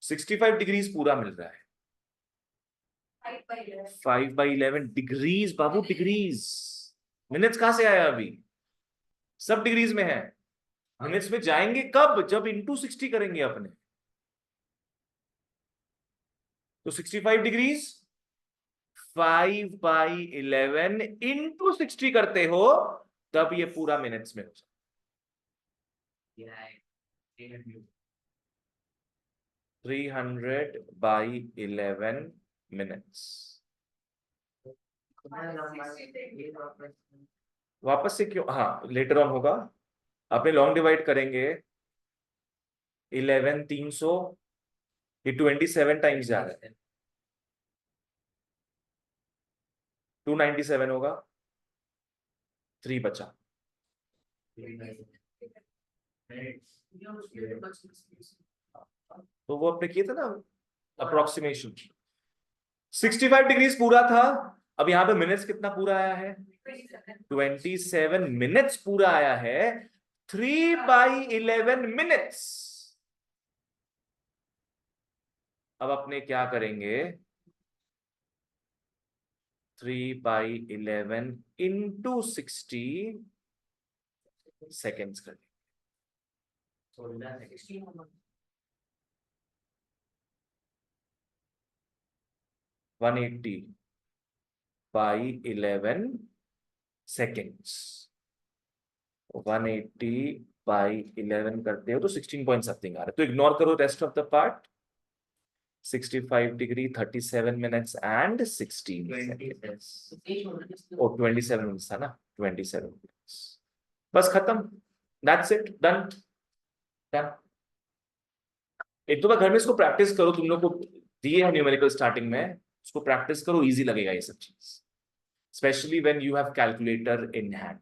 65 डिग्रीज पूरा मिल रहा है। 5/11 डिग्रीज बाबू, डिग्रीज, मिनट्स कहां से आया अभी, सब डिग्रीज में है। मिनट्स में जाएंगे कब, जब इंटू 60 करेंगे अपने, तो 65 डिग्रीज 5/11 इंटू 60 करते हो, तब ये पूरा मिनट्स में हो जाए। 300/11 मिनट्स। वापस से क्यों, हाँ लेटर ऑन होगा, अपने लॉन्ग डिवाइड करेंगे, 11 300, ये 27 टाइम्स जा रहा है, 297 होगा, 3 बचा, तो वो अपने किए थे ना अप्रोक्सीमेशन। 65 डिग्रीज पूरा था। अब यहाँ पे मिनट्स कितना पूरा आया है? 27 मिनट्स पूरा आया है। 3/11 मिनट्स। अब अपने क्या करेंगे? 3/11 इंटू 60 सेकेंड्स करेंगे। 180/11 सेकेंड्स। 180/11 करते हो तो 16 पॉइंट समथिंग आ रहा है, तो इग्नोर करो rest of the part. 65 degree 37 minutes and 16 seconds. Oh 27 minutes था ना, 27 मिनट्स। बस खत्म। That's it, done done. एक दो बार घर में इसको प्रैक्टिस करो, तुम लोग को दिए है न्यूमेरिकल स्टार्टिंग में, उसको प्रैक्टिस करो, इजी लगेगा ये सब चीज, specially when you have calculator in hand.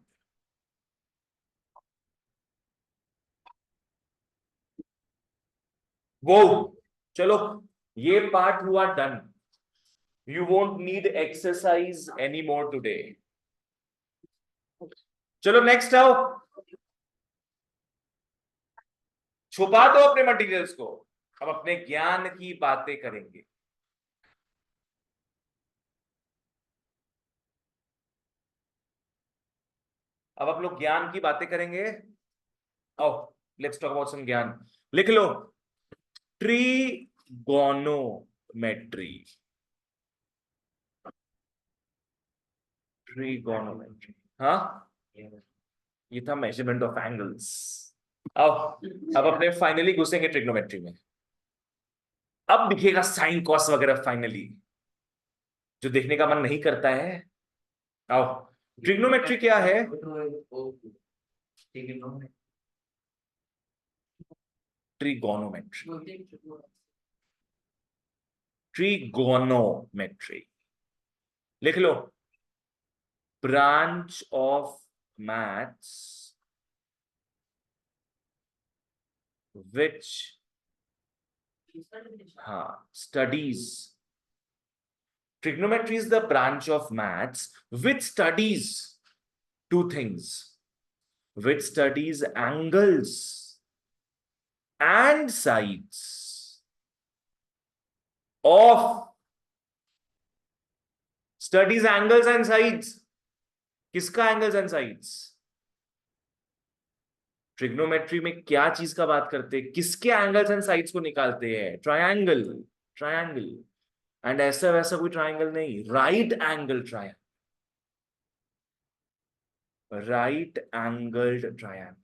वो चलो, ये पार्ट हुआ done. You won't need exercise any more today. चलो नेक्स्ट आओ। छुपा दो अपने मटेरियल्स को, हम अपने ज्ञान की बातें करेंगे। अब आप लोग ज्ञान की बातें करेंगे। आओ, लेट्स टॉक अबाउट सम ज्ञान। लिख लो, ट्रीगोनोमेट्री। ट्रीगोनोमेट्री, हाँ, ये था मेजरमेंट ऑफ एंगल्स। आओ, अब अपने फाइनली घुसेंगे ट्रिग्नोमेट्री में। अब दिखेगा साइन कॉस वगैरह फाइनली, जो देखने का मन नहीं करता है। आओ, ट्रिग्नोमेट्री क्या है? ट्रिगोनोमेट्री। ट्रिगोनोमेट्री लिख लो, branch of maths which studies, trigonometry is the branch of maths which studies two things, which studies angles and sides of, studies angles and sides। किसका एंगल्स एंड साइड्स? ट्रिग्नोमेट्री में क्या चीज का बात करते हैं, किसके एंगल्स एंड साइड्स को निकालते हैं? Triangle, triangle. एंड ऐसा वैसा कोई ट्रायंगल नहीं, right angle triangle, right angled triangle.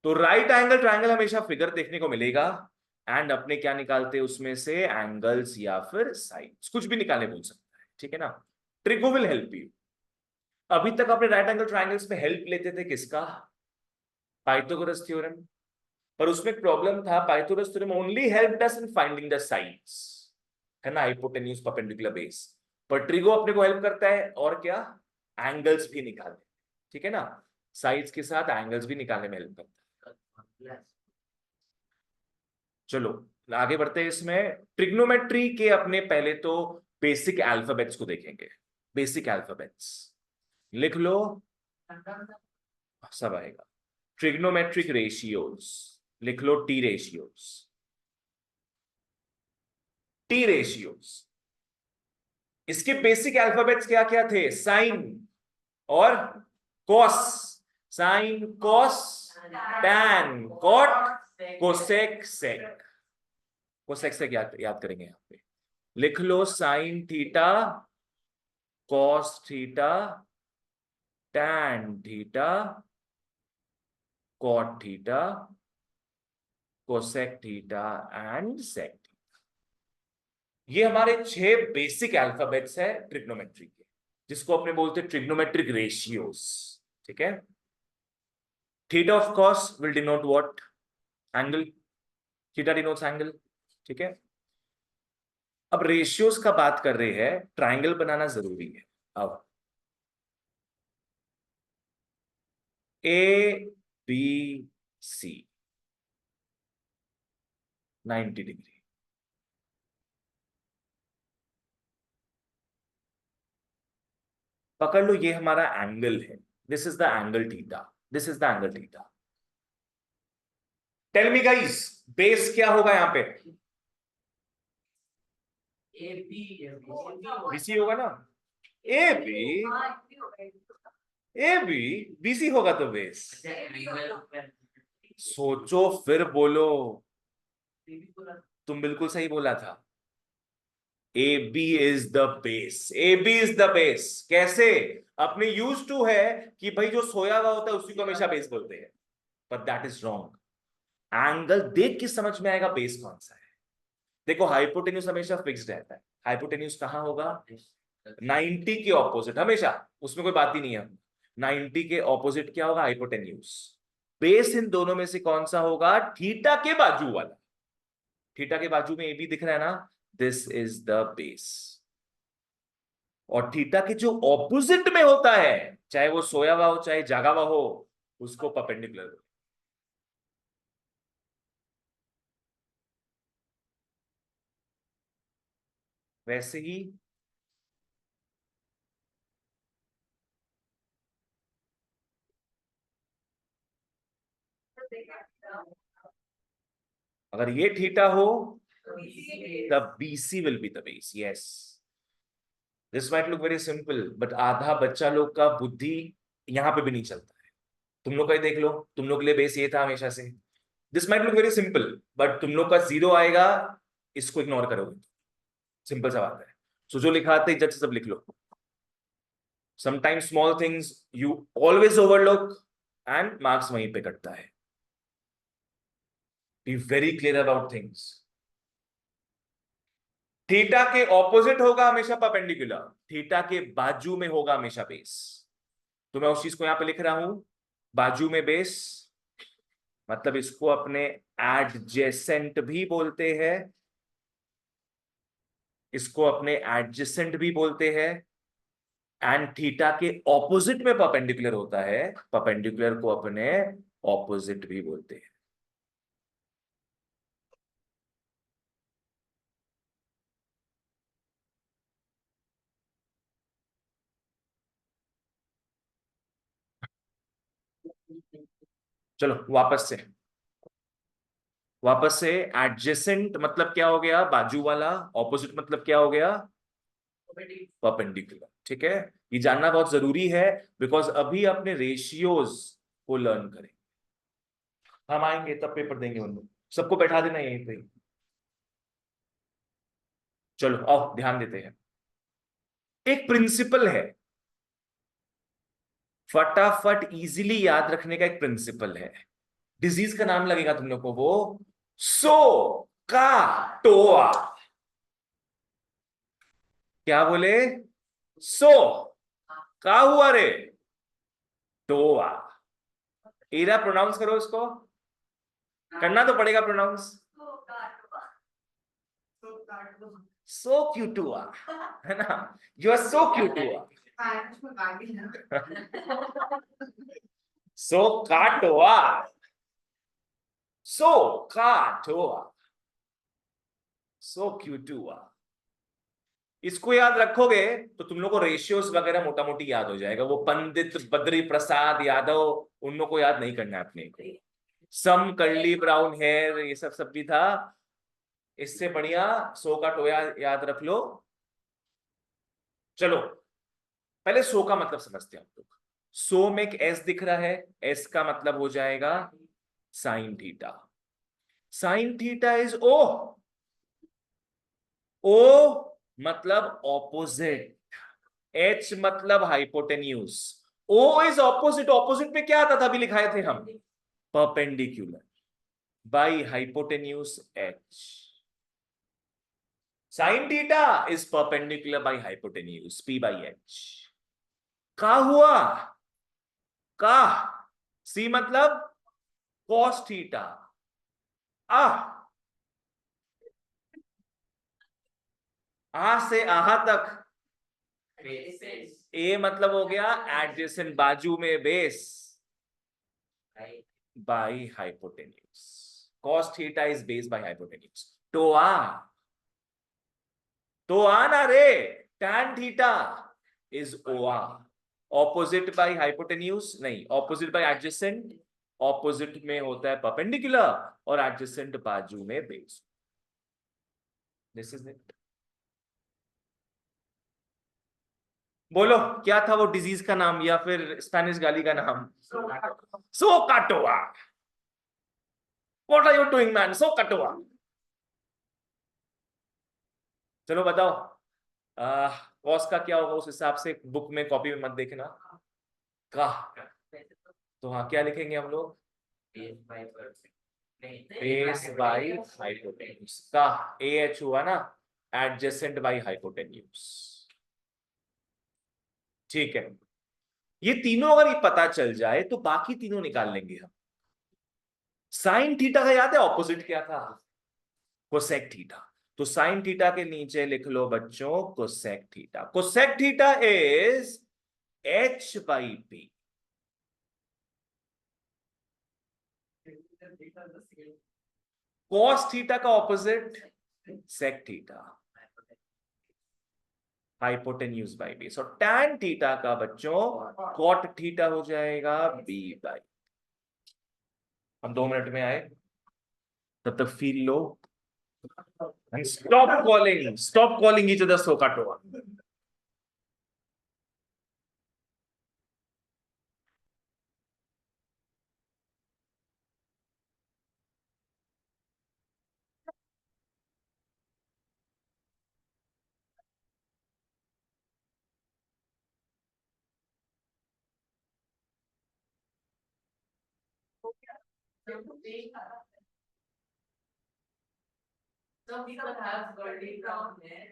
तो राइट एंगल ट्रायंगल हमेशा फिगर देखने को मिलेगा, एंड अपने क्या निकालते हैं उसमें से? एंगल्स या फिर साइड्स, कुछ भी निकालने बोल सकता है, ठीक है ना। Trigo will help you. अभी तक आपने राइट एंगल ट्रायंगल्स में हेल्प लेते थे किसका? Pythagoras theorem. पर उसमें एक प्रॉब्लम था, Pythagoras theorem only helped us in finding the sides, है ना, हाइपोटेन्यूज परपेंडिकुलर बेस। पर ट्रिगो अपने को हेल्प करता है, और क्या? एंगल्स भी निकालने, ठीक है ना, साइड्स के साथ एंगल्स भी निकालने में हेल्प करता है। चलो आगे बढ़ते हैं इसमें। ट्रिग्नोमेट्री के अपने पहले तो बेसिक अल्फाबेट्स को देखेंगे। बेसिक अल्फाबेट्स लिख लो, सब आएगा। ट्रिग्नोमेट्रिक रेशियोज लिख लो, टी रेशियोज, टी रेशियोज। इसके बेसिक अल्फाबेट्स क्या क्या थे? साइन और cos, sine cos, tan cot, cosec sec. Cosec sec याद करेंगे यहां पे। लिख लो, sine theta, cos theta, tan theta, cot theta, cosec theta and sec. ये हमारे 6 बेसिक अल्फाबेट्स है ट्रिग्नोमेट्री के, जिसको अपने बोलते हैं ट्रिग्नोमेट्रिक रेशियोज, ठीक है। Theta of course will denote what? Angle. Theta denotes angle, ठीक है। अब रेशियोज का बात कर रहे हैं, ट्रायंगल बनाना जरूरी है। अब ए बी सी 90 डिग्री। पकड़ लो, ये हमारा एंगल है, this is the angle theta, this is the angle theta. Tell me guys, base क्या होगा यहां पे? बीसी होगा ना? ए बी बीसी होगा तो बेस। सोचो फिर बोलो। तुम बिल्कुल सही बोला था। A B is the base, A B is the base. कैसे? अपने यूज टू है कि भाई जो सोया हुआ होता है उसी को हमेशा बेस बोलते हैं, but that is wrong. Angle देख के समझ में आएगा बेस कौन सा है। देखो हाइपोटेन्यूज हमेशा फिक्स्ड रहता है। हाइपोटेन्यूज कहां होगा? 90 के ऑपोजिट हमेशा, उसमें कोई बात ही नहीं है। 90 के ऑपोजिट क्या होगा? हाइपोटेन्यूज। बेस इन दोनों में से कौन सा होगा? थीटा के बाजू वाला। थीटा के बाजू में ए बी दिख रहा है ना, दिस इज द बेस। और थीटा के जो ऑपोजिट में होता है, चाहे वो सोया हुआ हो चाहे जागा हुआ हो, उसको परपेंडिकुलर। वैसे ही अगर ये थीटा हो, तब BC will be the base. Yes, this might look very simple, but आधा बच्चा लोग का बुद्धि यहां पे भी नहीं चलता है। तुम लोग का ही देख लो, तुम लोग के लिए बेस ये था हमेशा से। This might look very simple, but तुम लोग का जीरो आएगा, इसको इग्नोर करोगे। सिंपल सा बात है। सो जो लिखा आता है जब से सब लिख लो। Sometimes small things you always overlook, and marks वहीं पे कटता है। Be very clear about things. Theta के ऑपोजिट होगा हमेशा परपेंडिकुलर, थीटा के बाजू में होगा हमेशा बेस। तो मैं उस चीज को यहां पे लिख रहा हूं, बाजू में बेस, मतलब इसको अपने एडजेसेंट भी बोलते हैं, इसको अपने एडजेसेंट भी बोलते हैं। एंड थीटा के ऑपोजिट में परपेंडिकुलर होता है, परपेंडिकुलर को अपने ऑपोजिट भी बोलते हैं। चलो वापस से एडजेसेंट मतलब क्या हो गया? बाजू वाला। ऑपोजिट मतलब क्या हो गया? परपेंडिकुलर। ठीक है, ये जानना बहुत जरूरी है, बिकॉज अभी अपने रेशियोज को लर्न करें। हम आएंगे तब पेपर देंगे उन लोग, सबको बैठा देना यहीं पे। चलो आओ ध्यान देते हैं। एक प्रिंसिपल है, फटाफट इजीली याद रखने का एक प्रिंसिपल है। डिजीज का नाम लगेगा तुम लोग को, वो सो का टोआ। क्या बोले? सो का हुआ रे? टोआ। इरा प्रोनाउंस करो इसको, करना तो पड़ेगा प्रोनाउंस। सो क्यूट हुआ, है ना? यू आर सो क्यूट हुआ। सो काटोआ, सो काटोआ, सो क्यूट हुआ। इसको याद रखोगे तो तुम लोग को रेशियोस वगैरह मोटा मोटी याद हो जाएगा। वो पंडित बद्री प्रसाद यादव, उन लोग को याद नहीं करना है अपने को। सम कर्ली ब्राउन हेयर, ये सब सब भी था। इससे बढ़िया सो का टोया याद रख लो। चलो पहले सो का मतलब समझते हैं हम लोग। सो में एक एस दिख रहा है, एस का मतलब हो जाएगा sine theta. Sine theta is O. O मतलब ऑपोजिट, एच मतलब hypotenuse. O is opposite, opposite में क्या आता था? अभी लिखाए थे हम, perpendicular by hypotenuse H. Sine theta is perpendicular by hypotenuse P by H. का हुआ? का सी मतलब कॉस थीटा। आ आ से आहा तक, ए मतलब हो गया एडजेसेंट, बाजू में base. by hypotenuse. Cos theta is based by hypotenuse. टोआ ना रे, tan theta is OA. Opposite by hypotenuse नहीं, opposite by adjacent. Opposite में होता है perpendicular और adjacent बाजू में base. This is it. बोलो क्या था वो डिजीज का नाम या फिर स्पेनिश गाली का नाम? सोकाटोआ. What are you doing, man? सोकाटोआ. चलो बताओ, कॉस का क्या होगा उस हिसाब से बुक में कॉपी में मत देखना का. तो हाँ क्या लिखेंगे हम लोग? बेस बाई हाइपोटेन्यूज का. AH हुआ ना, एडजेसेंट बाई हाइपोटेन्यूज. ठीक है, ये तीनों अगर ये पता चल जाए तो बाकी तीनों निकाल लेंगे हम. साइन थीटा का याद है ऑपोजिट क्या था? Cosec theta. तो साइन थीटा के नीचे लिख लो बच्चों cosec theta. Cosec theta is H by P. Cos theta का opposite sec theta, hypotenuse by B. So tan theta का बच्चों कॉट थीटा हो जाएगा B बाई. हम 2 मिनट में आए, तब तक feel low and stop calling each other Sokatoa. Some people have golden brown hair.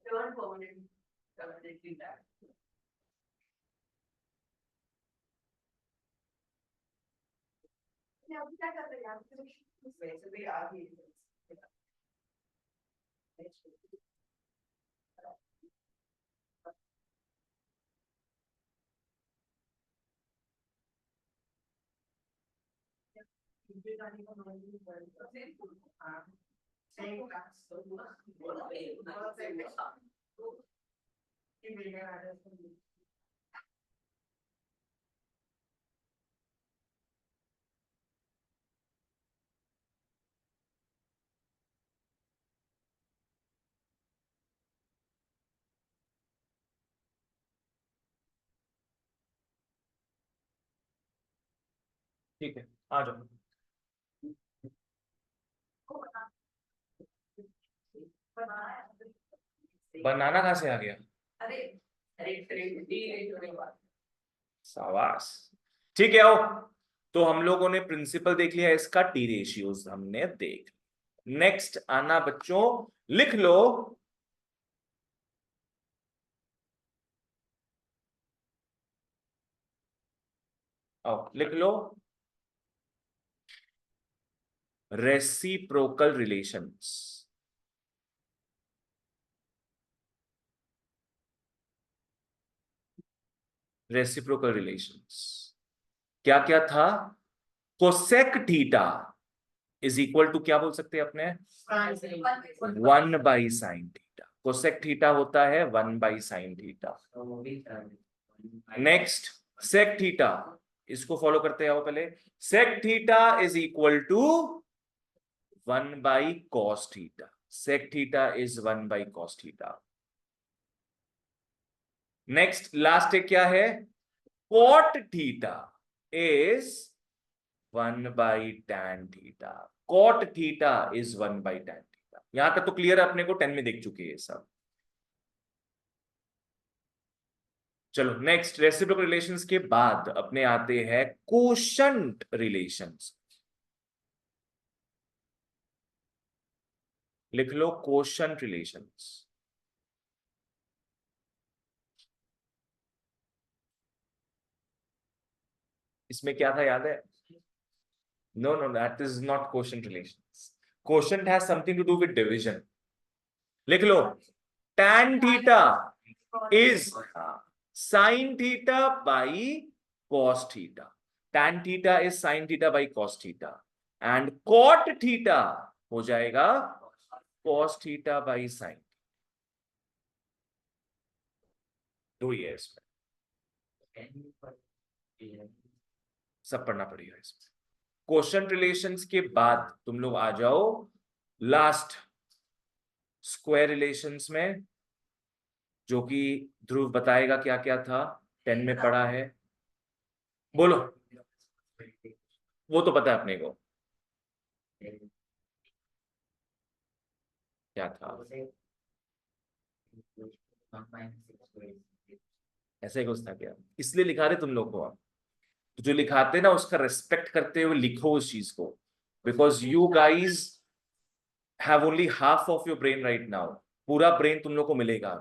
Turn permanently back. वैसे भी आ गई. ठीक है, आ जाओ. बनाना कहां से आ गया? शाबाश. ठीक है, आओ. तो हम लोगों ने प्रिंसिपल देख लिया, इसका टी रेशियोज हमने देख. नेक्स्ट आना बच्चों, लिख लो लिख लो रेसिप्रोकल रिलेशंस. रेसिप्रोकल रिलेशंस क्या क्या था? Cosec theta is equal to क्या बोल सकते हैं अपने? 1 by sine theta. Cosec theta होता है 1 by sine theta. Next sec theta, इसको फॉलो करते आओ पहले. Sec theta is equal to 1 by cos theta. Sec theta is 1 by cos theta. Next last एक क्या है? Cot theta is 1 by tan theta. Cot theta is 1 by tan theta. यहां तक तो क्लियर है, अपने को 10 में देख चुके हैं सब. चलो नेक्स्ट, रेसिप्रोकल रिलेशंस के बाद अपने आते हैं कोशंट रिलेशंस. लिख लो कोशंट रिलेशंस. इसमें क्या था याद है? No no, that is not quotient relations. Quotient has something to do with division. लिख लो, tan theta is sin theta by cos theta. tan theta is sin theta by cos theta and cot theta हो जाएगा cos theta by sin। दो ही है इसमें, सब पढ़ना पड़ेगा इसमें। क्वेश्चन रिलेशंस के बाद तुम लोग आ जाओ लास्ट स्क्वायर रिलेशंस में, जो कि ध्रुव बताएगा क्या क्या था, 10 में पढ़ा है। बोलो, वो तो पता है अपने को क्या था, ऐसे ही कुछ था क्या, इसलिए लिखा रहे तुम लोग को। आप तो जो लिखाते ना उसका रिस्पेक्ट करते हुए लिखो उस चीज को, because you guys have only half of your brain right now, पूरा ब्रेन तुम लोग को मिलेगा।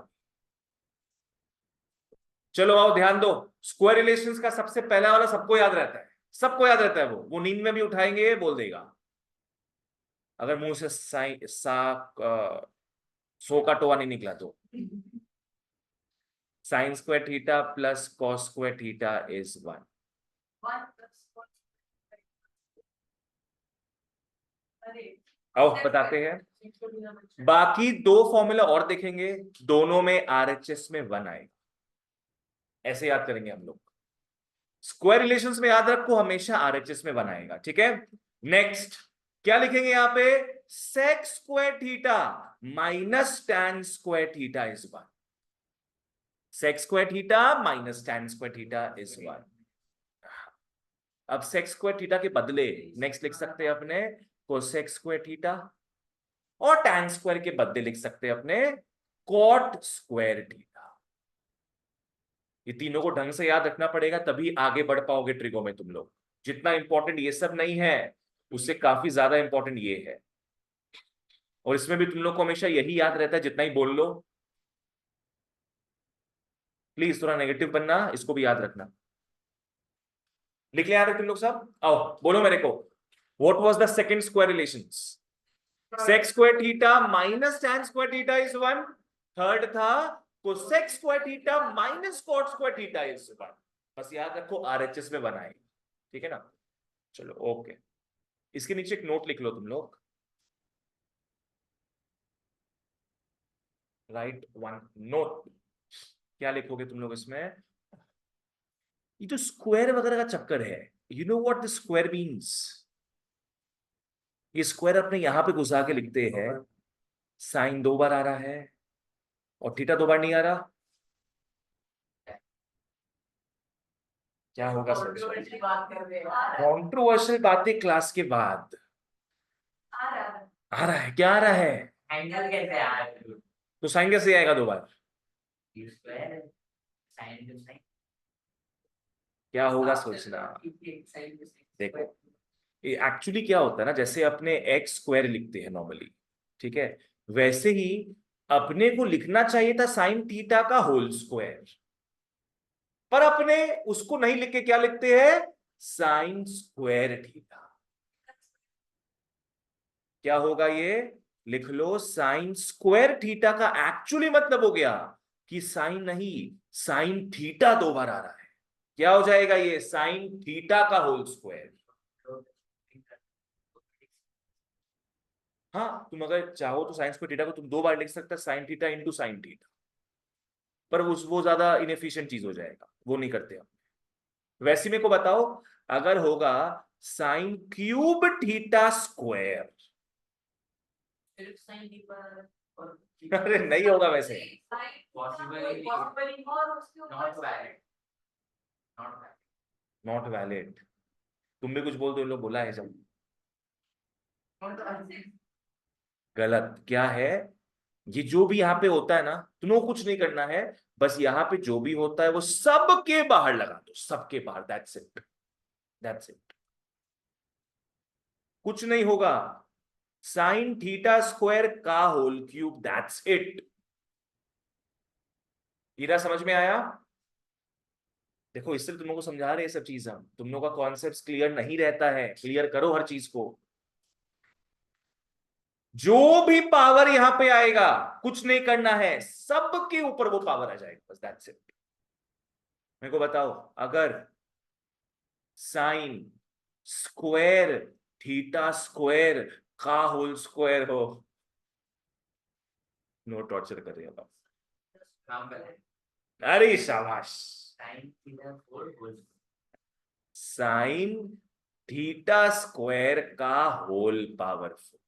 चलो आओ ध्यान दो, स्क्वायर रिलेशंस का सबसे पहला वाला सबको याद रहता है, सबको याद रहता है, वो नींद में भी उठाएंगे बोल देगा, अगर मुंह से सो का टोआ नहीं निकला तो। Sine square theta plus cos square theta is 1। आओ बताते हैं, बाकी दो फॉर्मूला और देखेंगे, दोनों में आरएचएस में 1 आएगा, ऐसे याद करेंगे हम लोग। स्क्वायर रिलेशंस में याद रखो हमेशा आरएचएस में 1 आएगा, ठीक है। नेक्स्ट क्या लिखेंगे यहाँ पे, sec square theta minus tan square theta is 1। Sec square theta minus tan square theta is 1। अब सेक स्क्वायर थीटा के बदले नेक्स्ट लिख सकते हैं अपने कोसेक स्क्वायर थीटा, और टैन स्क्वायर के बदले लिख सकते हैं अपने कॉट स्क्वायर थीटा। ये तीनों को ढंग से याद रखना पड़ेगा, तभी आगे बढ़ पाओगे ट्रिगो में तुम लोग। जितना इंपॉर्टेंट ये सब नहीं है, उससे काफी ज्यादा इंपॉर्टेंट ये है, और इसमें भी तुम लोग को हमेशा यही याद रहता है, जितना ही बोल लो। प्लीज थोड़ा नेगेटिव बनना, इसको भी याद रखना। लिख लिया याद तुम लोग सब, आओ बोलो मेरे को, what was the second square relations, sec square theta minus tan square theta is 1। Third था cosec square theta minus cot square theta is 1। बस याद रखो आरएचएस में बनाए, ठीक है ना। चलो ओके, इसके नीचे एक नोट लिख लो तुम लोग, राइट वन नोट। क्या लिखोगे तुम लोग इसमें, ये जो स्क्वायर वगैरह का चक्कर है, you know what the square means. ये स्क्वायर अपने यहां पे घुसा के लिखते हैं, साइन 2 बार आ रहा है और थीटा 2 बार नहीं आ रहा, क्या होगा सर। कॉन्ट्रोवर्शियल बातें क्लास के बाद आ रहा है, क्या आ रहा है, एंगल कैसे आ रहा है, तो साइन कैसे आएगा 2 बार, क्या होगा सोचना। देखो ये एक्चुअली क्या होता है ना, जैसे अपने एक्स स्क्वायर लिखते हैं नॉर्मली, ठीक है, वैसे ही अपने को लिखना चाहिए था साइन थीटा का होल स्क्वायर, पर अपने उसको नहीं लिख के क्या लिखते हैं, साइन स्क्वायर थीटा। क्या होगा ये, लिख लो, साइन स्क्वायर थीटा का एक्चुअली मतलब हो गया कि साइन नहीं, साइन थीटा 2 बार आ रहा है, क्या हो जाएगा ये, साइन थीटा का होल स्क्वायर। हाँ तुम अगर चाहो तो साइन स्क्वायर थीटा को तुम 2 बार लिख सकते हो, sine theta into sine theta, पर वो ज्यादा इनएफिशिएंट चीज हो जाएगा, वो नहीं करते हम। वैसे मेरे को बताओ, अगर होगा साइन क्यूब थीटा स्क्वायर, अरे नहीं होगा वैसे, नॉट वैलिड। तुम भी कुछ बोल दो, लोग बोला है जब, गलत क्या है, ये जो भी यहाँ पे होता है ना, तुम्हें कुछ नहीं करना है, बस यहाँ पे जो भी होता है वो सबके बाहर लगा दो, सबके बाहर, दैट्स इट, दैट्स इट, कुछ नहीं होगा, साइन थीटा स्क्वायर का होल क्यूब, दैट्स इट। हीरा समझ में आया। देखो इससे तुम लोगों को समझा रहे हैं सब चीज, हम तुम लोगों का कॉन्सेप्ट क्लियर नहीं रहता है, क्लियर करो हर चीज को। जो भी पावर यहां पे आएगा कुछ नहीं करना है, सबके ऊपर वो पावर आ जाएगा, बस दैट्स इट। मेरे को बताओ, अगर साइन स्क्वायर थीटा स्क्वायर का होल स्क्वायर हो, नो टॉर्चर कर रही है बस। काम करें। अरे शाबाश। Sin theta 4 whole sign theta square का होल पावर 4।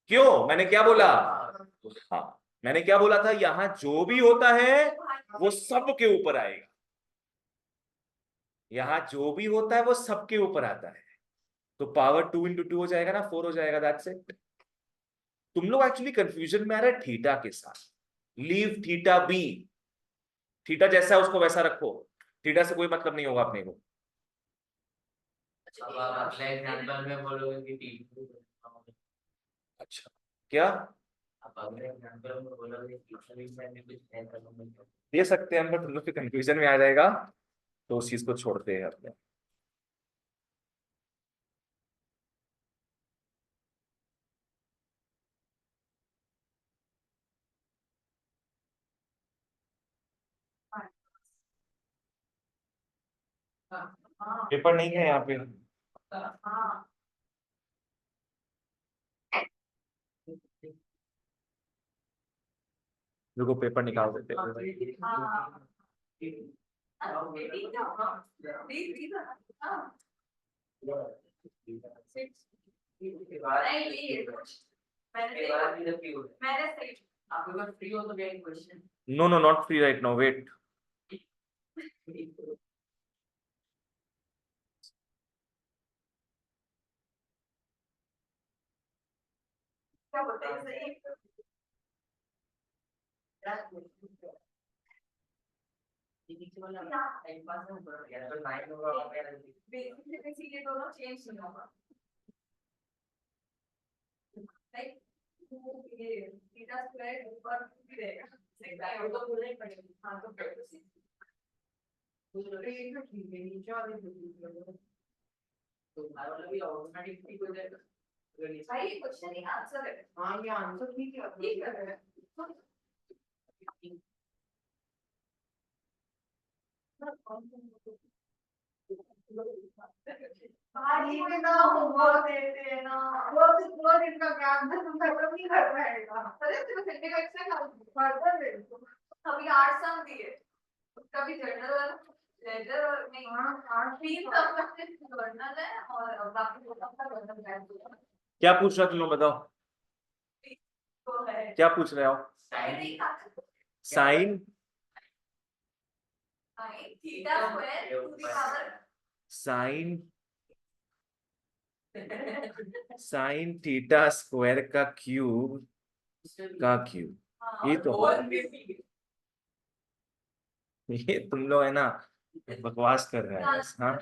क्यों, मैंने क्या बोला? हाँ, मैंने क्या बोला था, यहां जो भी होता है वो सबके ऊपर आएगा। यहां जो भी होता है वो सबके ऊपर आता है, तो पावर 2 into 2 हो जाएगा ना, 4 हो जाएगा, दैट्स इट। तुम लोग एक्चुअली कंफ्यूजन में आ रहे हैं थीटा के साथ। लीव थीटा बी, थीटा जैसा है उसको वैसा रखो, थीटा से कोई मतलब नहीं होगा अपने को। अब आप अगले एग्जांपल में बोलोगे कि टी अच्छा, क्या आप अगले एग्जांपल में बोलोगे कि इस में कुछ है तो दे सकते हैं हम, बट तुम लोग के कंफ्यूजन में आ जाएगा, तो उस चीज को छोड़ते हैं अपने। पेपर नहीं है यहाँ पे, रुको पेपर निकाल देते हैं। आपके पास फ्री हो तो क्या question no no, not free right now, wait. क्या बोलते हैं सही नीचे वाला टाइम पास में ऊपर गया तो 9 होगा बेसिकली ये दोनों चेंज नहीं होगा लाइक ये थीटा स्क्वायर ऊपर भी रहेगा लाइक वो तो बोलना ही पड़ेगा हां तो प्रैक्टिस तो ये तो ठीक है नीचे वाले तो हमारा वाला भी ऑटोमेटिक ठीक हो जाएगा भाई ये क्वेश्चन ही आंसर है हां ये आंसर ठीक है ठीक है भाई में ना होमवर्क देते हैं ना वो दिन का काम था तुम खत्म नहीं कर पाएगा अरे तेरे संडे का एक्स्ट्रा फर्दर दे दो अभी 8 सम दिए कभी जनरल लेजर और नहीं हाँ 3 सम का जर्नल है और बाकी दो सम का जर्नल है क्या पूछ रहा तुम लोग बताओ, तो है क्या पूछ रहे हो? Sine theta square to the power sine sine theta square का क्यूब, ये तो ये तुम लोग है ना, बकवास कर रहे हैं बस। हाँ,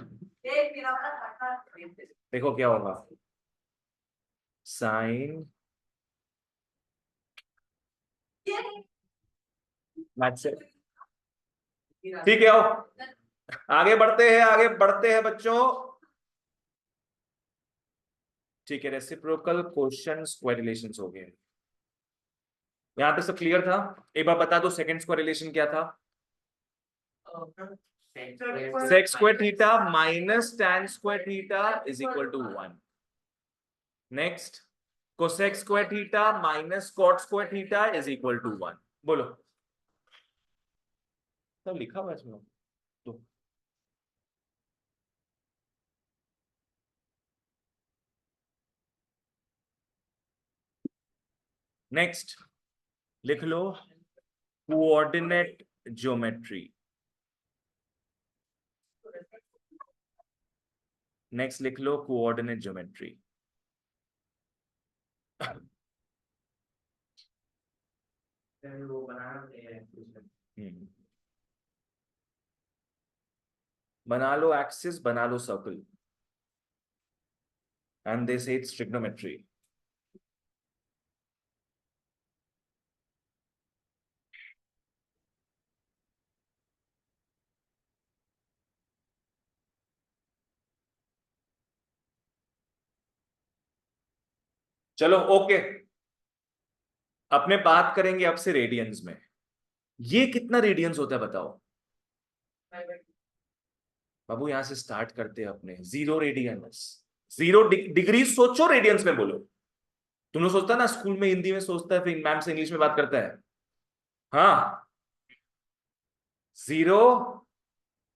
देखो क्या होगा, साइन, ठीक है, आओ आगे बढ़ते हैं बच्चों। ठीक है, रेसिप्रोकल क्वेश्चंस कोरिलेशंस हो गए। यहाँ पे सब क्लियर था? एक बार बता दो सेकंड कोरिलेशन क्या था? Sec square theta minus tan square theta is equal to 1। Next, cosec square theta minus cot square theta is equal to 1। बोलो, सब लिखा हुआ है इसमें तो। नेक्स्ट लिख लो, कोऑर्डिनेट ज्योमेट्री। नेक्स्ट लिख लो, कोऑर्डिनेट ज्योमेट्री। बना लो एक्सिस, बना लो सर्कल, एंड दे से इट्स ट्रिग्नोमेट्री। चलो ओके, अपने बात करेंगे अब से रेडियंस में। ये कितना रेडियंस होता है बताओ बाबू, यहां से स्टार्ट करते हैं अपने। 0 रेडियंस, 0 डिग्री सोचो, रेडियंस में बोलो। तुम लोग सोचता है ना स्कूल में हिंदी में सोचता है, फिर मैम से इंग्लिश में बात करता है। हाँ, 0,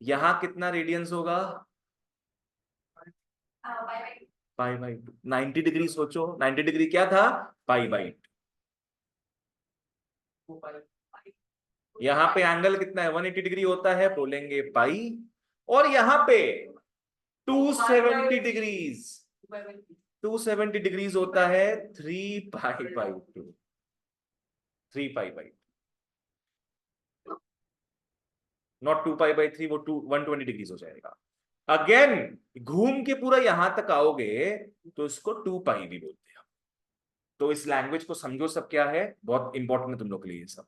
यहां कितना रेडियंस होगा? Pi by 2। 90 डिग्री सोचो, 90 डिग्री क्या था? Pi by 2। यहां पे एंगल कितना है? 180 डिग्री होता है, बोलेंगे पाई। और यहां पे 270 डिग्रीज, 270 डिग्रीज होता है 3 pi by 2। 3 pi by, not 2 pi by 3, वो 120 डिग्रीज हो जाएगा। अगेन घूम के पूरा यहां तक आओगे तो इसको 2 पाई भी बोलते हैं। तो इस लैंग्वेज को समझो सब क्या है, बहुत इंपॉर्टेंट है तुम लोग के लिए ये सब।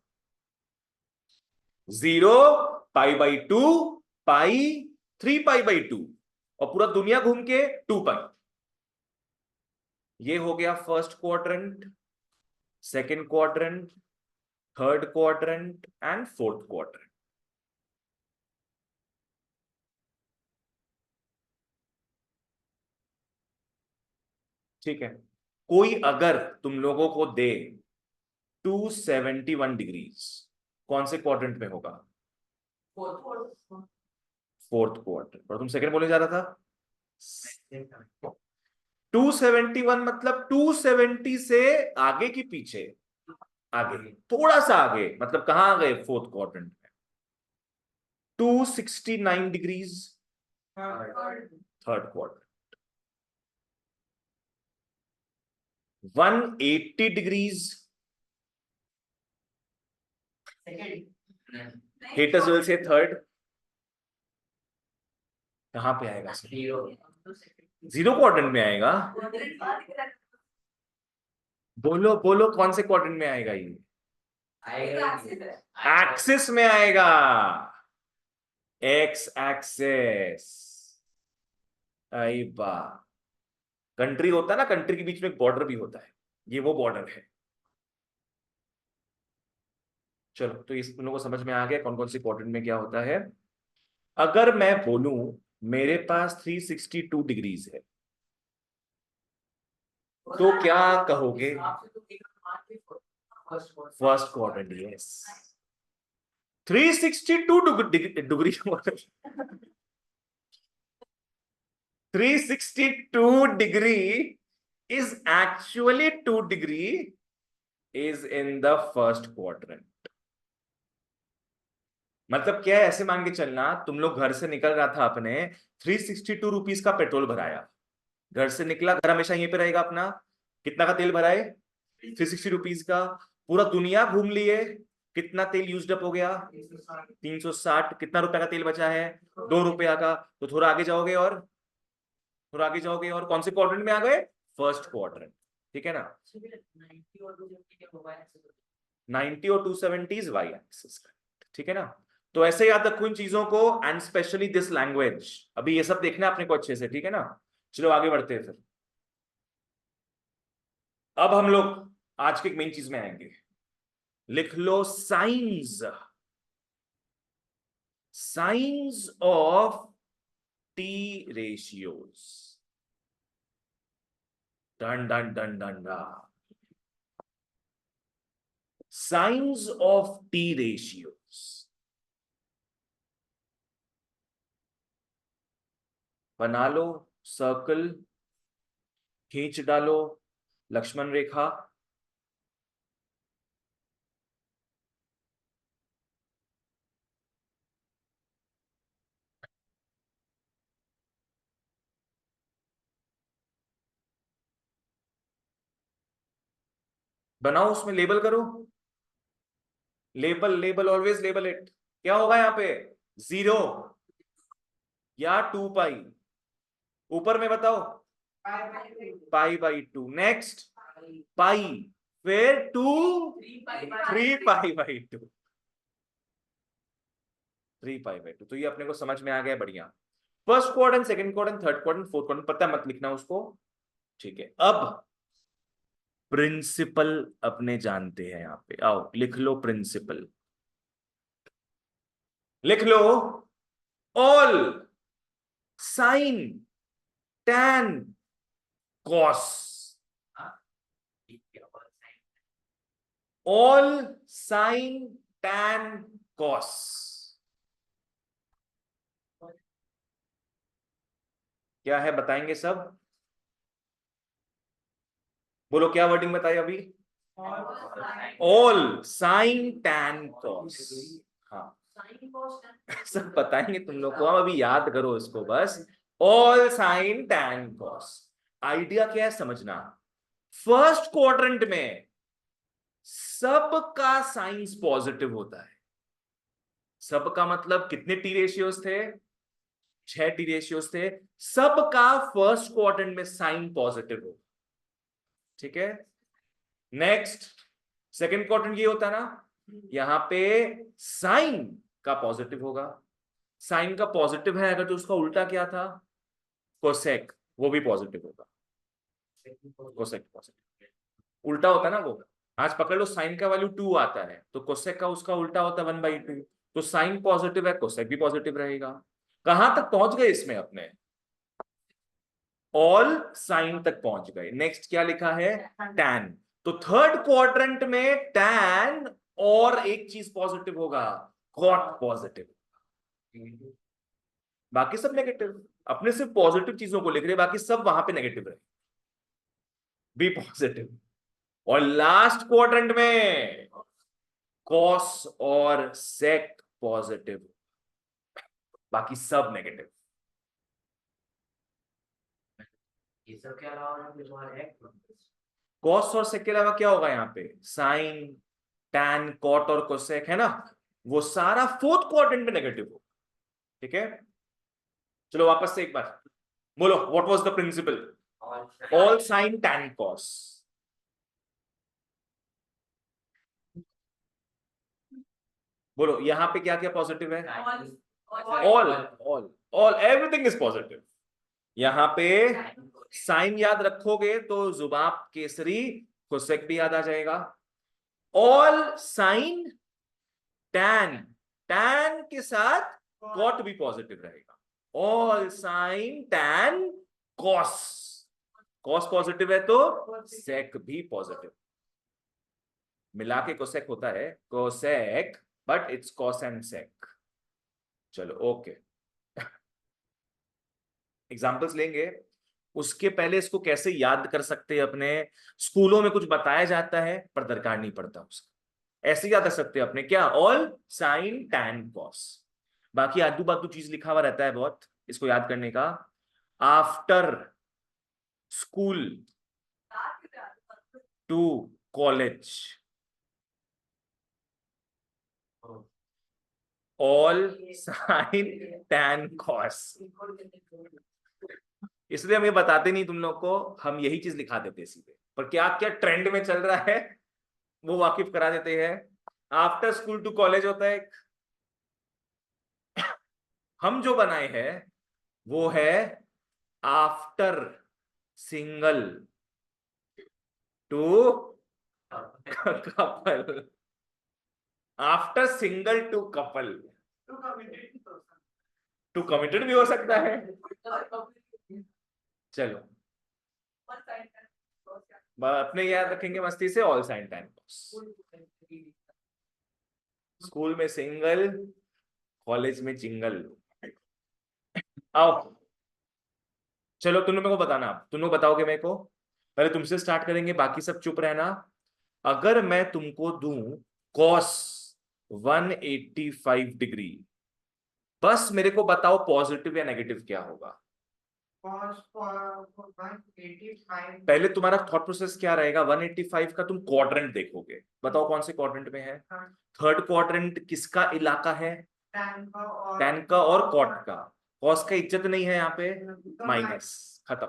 0, pi by 2, pi, 3 pi by 2, और पूरा दुनिया घूम के 2 पाई। ये हो गया first quadrant, second quadrant, third quadrant and fourth quadrant. ठीक है, कोई अगर तुम लोगों को दे 271 डिग्रीज, कौन से क्वाड्रेंट में होगा? Fourth quadrant. और तुम सेकंड बोले जा रहा था 271, मतलब 270 से आगे की पीछे? आगे, थोड़ा सा आगे, मतलब कहां आ गए? फोर्थ क्वाड्रेंट में। 269 degrees, third quadrant. 180 degrees, haters will say third. कहां पे आएगा? 0 क्वाड्रेंट में आएगा। बोलो बोलो, कौन से क्वाड्रेंट में आएगा ये? एक्सिस में आएगा, एक्स एक्सेस। आई बा, कंट्री होता है ना, कंट्री के बीच में एक बॉर्डर भी होता है, ये वो बॉर्डर है। चलो, तो इस तुम लोगों को समझ में आ गया कौन कौन सी क्वाड्रेंट में क्या होता है। अगर मैं बोलूं मेरे पास 362 डिग्रीज है, तो क्या कहोगे? First quadrant, yes. 362 degree 362 degree is actually 2 degree is in the first quadrant। मतलब क्या है, ऐसे मान के चलना, तुम लोग घर से निकल रहा था अपने, 362 रुपीज का पेट्रोल भराया, घर से निकला, घर हमेशा यहीं पे रहेगा अपना। कितना का तेल भराए? 360 रुपीज का। पूरा दुनिया घूम लिए, कितना तेल यूज अप हो गया? 360। कितना रुपए का तेल बचा है? 2 रुपया का। तो थोड़ा आगे जाओगे, और थोड़ा आगे जाओगे, और कौन से क्वाड्रेंट में आ गए? First quadrant. ठीक है ना? 90 और 270 इज वाई एक्सिस का। ठीक है ना? तो ऐसे याद रखो इन चीजों को, एंड स्पेशली दिस लैंग्वेज। अभी ये सब देखना है अपने को अच्छे से, ठीक है ना? चलो आगे बढ़ते हैं फिर। अब हम लोग आज के एक मेन चीज में आएंगे। लिख लो signs, signs of T ratios. Done done done done done. Signs of T ratios. बना लो सर्कल, खींच डालो लक्ष्मण रेखा। बनाओ, उसमें लेबल करो। Label label, always label it. क्या होगा यहाँ पे? 0 या 2 पाई? ऊपर में बताओ। Pi by 2। नेक्स्ट पाई, फिर 2, 3 पाई बाई 2। 3 pi by 2। तो ये अपने को समझ में आ गया, बढ़िया। First quadrant, second quadrant, third quadrant, fourth quadrant, पता मत लिखना उसको। ठीक है, अब प्रिंसिपल अपने जानते हैं यहां पे, आओ लिख लो प्रिंसिपल, लिख लो all sine tan cos, all sine tan cos, क्या है बताएंगे सब, बोलो क्या वर्डिंग बताई अभी, ऑल साइन टैन कॉस, हाँ सब बताएंगे तुम लोग को, हम अभी याद करो इसको बस, all sine tan cos. Idea क्या है समझना, फर्स्ट क्वाड्रेंट में सबका साइंस पॉजिटिव होता है, सबका मतलब कितने टी रेशियोज थे, 6 टी रेशियोज थे, सबका फर्स्ट क्वाड्रेंट में साइन पॉजिटिव हो, ठीक है। नेक्स्ट सेकंड क्वाड्रेंट ये होता है ना, यहां पे साइन का पॉजिटिव होगा, साइन का पॉजिटिव है अगर तो उसका उल्टा क्या था, कोसेक, वो भी पॉजिटिव होगा, कोसेक पॉजिटिव, उल्टा होता है ना वो, आज पकड़ लो साइन का वैल्यू 2 आता है तो कोसेक का उसका उल्टा होता है 1/2, तो साइन पॉजिटिव है कोसेक भी पॉजिटिव रहेगा। कहां तक पहुंच गए इसमें अपने, ऑल साइन तक पहुंच गए। नेक्स्ट क्या लिखा है, टैन, तो थर्ड क्वाड्रेंट में टैन और एक चीज पॉजिटिव होगा, कॉट पॉजिटिव, बाकी सब नेगेटिव, अपने सिर्फ पॉजिटिव चीजों को लिख रहे, बाकी सब वहां पे नेगेटिव रहे, बी पॉजिटिव। और लास्ट क्वाड्रेंट में कॉस और सेक पॉजिटिव, बाकी सब नेगेटिव। ये सब के अलावा कॉस और सेक के अलावा क्या होगा यहाँ पे, साइन टैन कॉट और कोसेक है ना, वो सारा फोर्थ क्वाड्रेंट में नेगेटिव हो, ठीक है। चलो वापस से एक बार बोलो, what was the principal, all sine tan cos, बोलो यहां पे क्या क्या पॉजिटिव है, all all all everything is positive. यहां पे साइन याद रखोगे तो जुबाब केसरी कोसेक भी याद आ जाएगा, ऑल साइन टैन, टैन के साथ कॉट भी पॉजिटिव रहेगा, all sine tan cos, cos positive है तो सेक भी पॉजिटिव, मिला के कोसेक होता है cosec, but it's cos and sec. चलो ओके, एग्जांपल्स लेंगे, उसके पहले इसको कैसे याद कर सकते हैं अपने, स्कूलों में कुछ बताया जाता है पर दरकार नहीं पड़ता उसका, ऐसे याद कर सकते हैं अपने क्या, ऑल साइन टैन कॉस, बाकी आजू बाजू चीज लिखा हुआ रहता है बहुत, इसको याद करने का, after school to college, all sine tan cos, इसलिए हम ये बताते नहीं तुम लोग को, हम यही चीज लिखा देते सीधे, पर क्या क्या ट्रेंड में चल रहा है वो वाकिफ करा देते हैं। आफ्टर स्कूल टू कॉलेज होता है, हम जो बनाए हैं वो है after single to couple, after single to couple, to committed भी हो सकता है। चलो अपने याद रखेंगे मस्ती से, all sine tan cos, school में सिंगल, कॉलेज में जिंगल। आओ चलो तुम लोग मेरे को बताना, तुम लोग बताओगे मेरे को, पहले तुमसे स्टार्ट करेंगे, बाकी सब चुप रहना। अगर मैं तुमको दूं कॉस 185 डिग्री, बस मेरे को बताओ पॉजिटिव या नेगेटिव क्या होगा, पहले तुम्हारा थॉट प्रोसेस क्या रहेगा, 185 का तुम क्वाड्रेंट देखोगे, बताओ कौन से क्वाड्रेंट में है, थर्ड क्वाड्रेंट किसका इलाका है, टैन का और कॉट का, कॉस का इज्जत नहीं है यहाँ पे, माइनस, खत्म,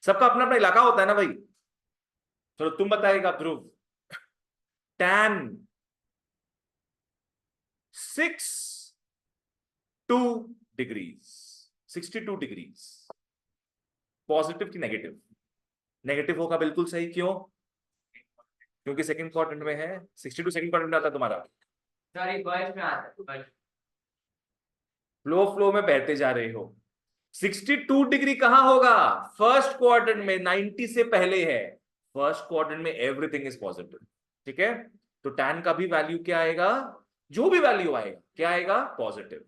सबका अपना अपना इलाका होता है ना भाई। चलो तुम बताएगा ध्रुव, टैन 62 डिग्रीज, 62 डिग्रीज, पॉजिटिव की नेगेटिव, नेगेटिव होगा, बिल्कुल सही। क्यों? क्योंकि सेकंड क्वाड्रेंट में है। 62 सेकंड क्वाड्रेंट में आता है तुम्हारा। सॉरी बर्स्ट में आता है बर्स्ट। फ्लो में बहते जा रहे हो। 62 डिग्री कहां होगा? फर्स्ट क्वाड्रेंट में, 90 से पहले है। फर्स्ट क्वाड्रेंट में एवरीथिंग इज पॉजिटिव, ठीक है। तो tan का भी वैल्यू क्या आएगा? जो भी वैल्यू आएगा क्या आएगा? पॉजिटिव।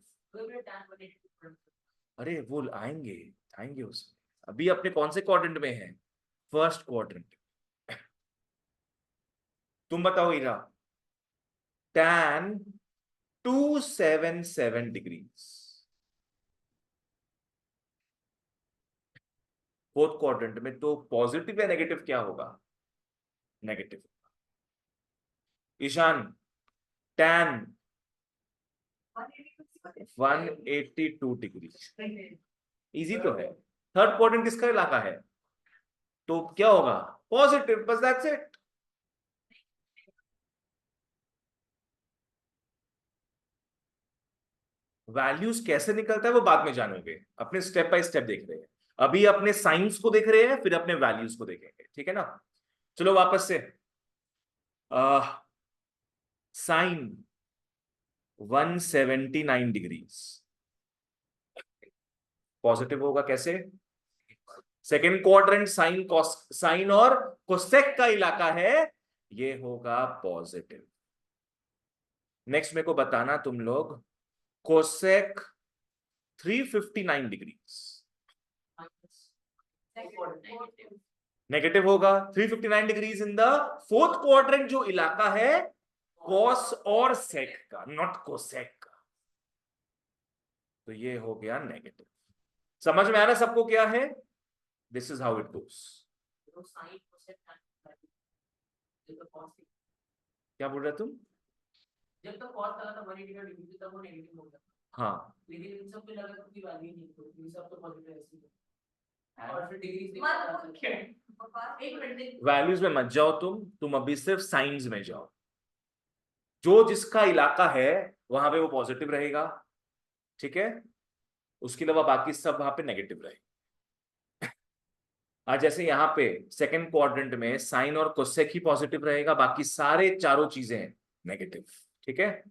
अरे वो आएंगे, आएंगे उसमें। अभी अपने कौन से क्वाड्रेंट में है? First quadrant. तुम बताओ Ira. tan 277 degrees, fourth quadrant में, तो पॉजिटिव या नेगेटिव क्या होगा? Negative. Ishan, tan 182 degree, easy तो है। थर्ड क्वाड्रेंट किसका इलाका है? तो क्या होगा? पॉजिटिव, बस दैट्स इट। वैल्यूज कैसे निकलता है वो बाद में जानोगे, अपने स्टेप बाय स्टेप देख रहे हैं। अभी अपने साइंस को देख रहे हैं, फिर अपने वैल्यूज को देखेंगे, ठीक है ना। चलो वापस से। साइन 179 डिग्रीज पॉजिटिव होगा। कैसे? Second quadrant sine cos, sine और कोसेक का इलाका है, ये होगा पॉजिटिव। नेक्स्ट मेरे को बताना तुम लोग, कोसेक 359 डिग्रीज नेगेटिव होगा। 359 degrees in the fourth quadrant, जो इलाका है कॉस और सेक का, नॉट कोसेक का, तो ये हो गया नेगेटिव। समझ में आ रहा है सबको क्या है? This is how it goes. क्या बोल रहे तुम? जब तक कॉस लगा था 180 का डिग्री तब वो नेगेटिव हो गया। हाँ, लेकिन इन सब पे लगा तो कोई वैल्यू नहीं थी, ये सब तो पॉजिटिव ऐसे ही है। और फिर डिग्री से एक मिनट वैल्यूज में मत जाओ तुम अभी सिर्फ साइंस में जाओ। जो जिसका इलाका है वहां पे वो पॉजिटिव रहेगा, ठीक है। उसके अलावा बाकी सब वहां पे नेगेटिव रहेगा। आज जैसे यहाँ पे सेकंड क्वाड्रेंट में साइन और कोसेक ही पॉजिटिव रहेगा, बाकी सारे चारों चीजें नेगेटिव, ठीक है।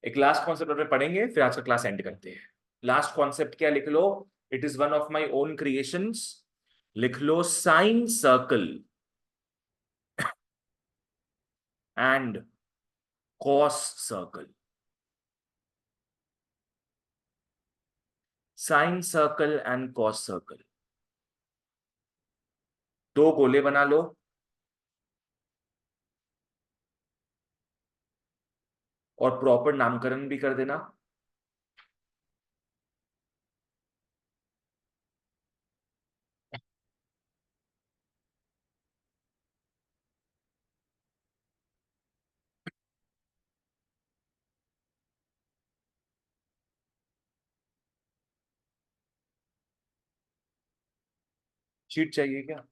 एक लास्ट कॉन्सेप्ट और पढ़ेंगे, फिर आज का क्लास एंड करते हैं। लास्ट कॉन्सेप्ट क्या लिख लो? It is one of my own creations. लिख लो sine circle and cos circle. Sine circle and cos circle, दो गोले बना लो और प्रॉपर नामकरण भी कर देना। शीट चाहिए क्या?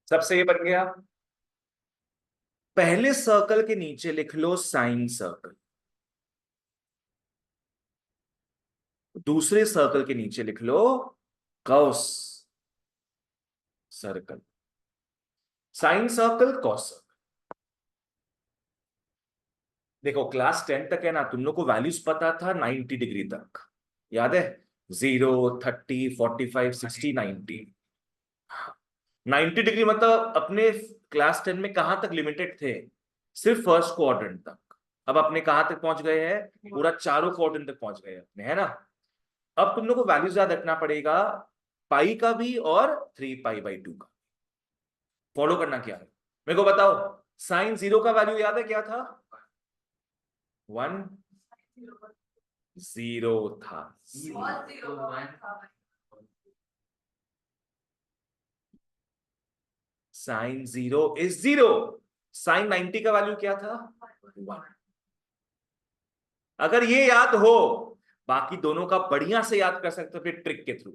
सबसे ये बन गया। पहले सर्कल के नीचे लिख लो साइन सर्कल, दूसरे सर्कल के नीचे लिख लो cos circle. Sine circle, cos circle. देखो क्लास 10 तक है ना, तुम लोग को वैल्यूज पता था 90 डिग्री तक, याद है? 0, 30, 45, 60, 90। 90 डिग्री मतलब अपने क्लास 10 में कहां तक लिमिटेड थे? सिर्फ फर्स्ट क्वाड्रेंट तक। अब अपने कहां तक पहुंच गए हैं? पूरा चारों क्वाड्रेंट तक पहुंच गए अपने, है ना। अब तुम लोग को वैल्यूज याद रखना पड़ेगा, पाई का भी और 3π/2 का। फॉलो करना क्या है मेरे को बताओ। साइन 0 का वैल्यू याद है क्या था? 1 0 था। Sign 0 is 0। साइन 90 का वैल्यू क्या था? 1। अगर ये याद हो, बाकी दोनों का बढ़िया से याद कर सकते हो फिर ट्रिक के थ्रू।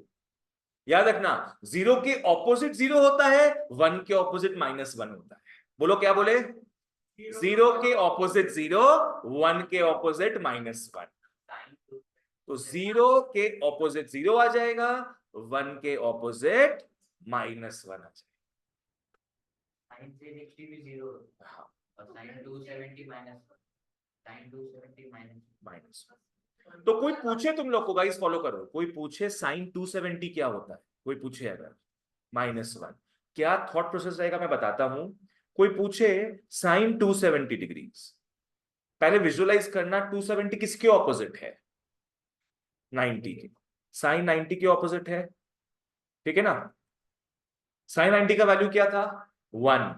याद रखना, 0 के ऑपोजिट 0 होता है, 1 के ऑपोजिट -1 होता है। बोलो क्या बोले? 0 के ऑपोजिट 0, 1 के ऑपोजिट -1। तो 0 के ऑपोजिट 0 आ जाएगा, 1 के ऑपोजिट -1 आ जाएगा। sin 360 भी 0 हाँ, और sin 270 sin 270 -1। तो कोई पूछे तुम लोग को, गाइस फॉलो करो, कोई पूछे sin 270 क्या होता है, कोई पूछे अगर -1, क्या थॉट प्रोसेस रहेगा मैं बताता हूं। कोई पूछे sin 270 डिग्रीज, पहले विजुअलाइज करना 270 किसके ऑपोजिट है? 90 के। sin 90 के ऑपोजिट है, ठीक है ना? sin 90 का वैल्यू क्या था? 1,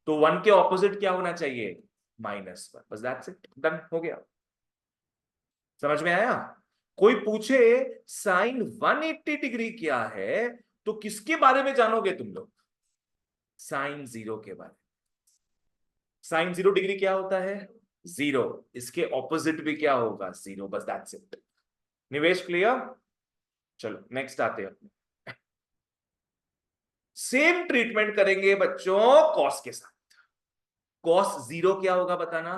तो 1 के ऑपोजिट क्या होना चाहिए? -1। बस दैट्स इट, डन हो गया। समझ में आया? कोई पूछे sin 180 डिग्री क्या है, तो किसके बारे में जानोगे तुम लोग? sin 0 के बारे में। sin 0 डिग्री क्या होता है? 0, इसके ऑपोजिट भी क्या होगा? 0, बस दैट्स इट। निवेश क्लियर? चलो नेक्स्ट आते हैं। सेम ट्रीटमेंट करेंगे बच्चों कॉस के साथ। कॉस 0 क्या होगा बताना?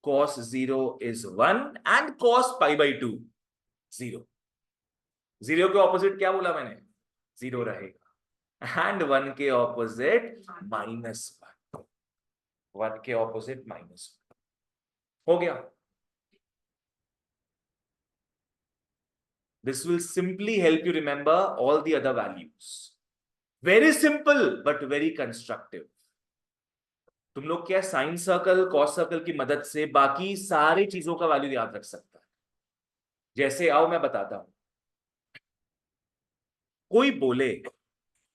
cos 0 is 1 and cos pi by 2 0। 0 के ऑपोजिट क्या बोला मैंने? 0 रहेगा, एंड 1 के ऑपोजिट -1। 1 के ऑपोजिट -1 हो गया। This will simply help you remember all the other values. Very simple but very constructive. तुम लोग क्या साइन सर्कल कॉस सर्कल की मदद से बाकी सारी चीजों का वैल्यू याद रख सकता है। जैसे आओ मैं बताता हूं, कोई बोले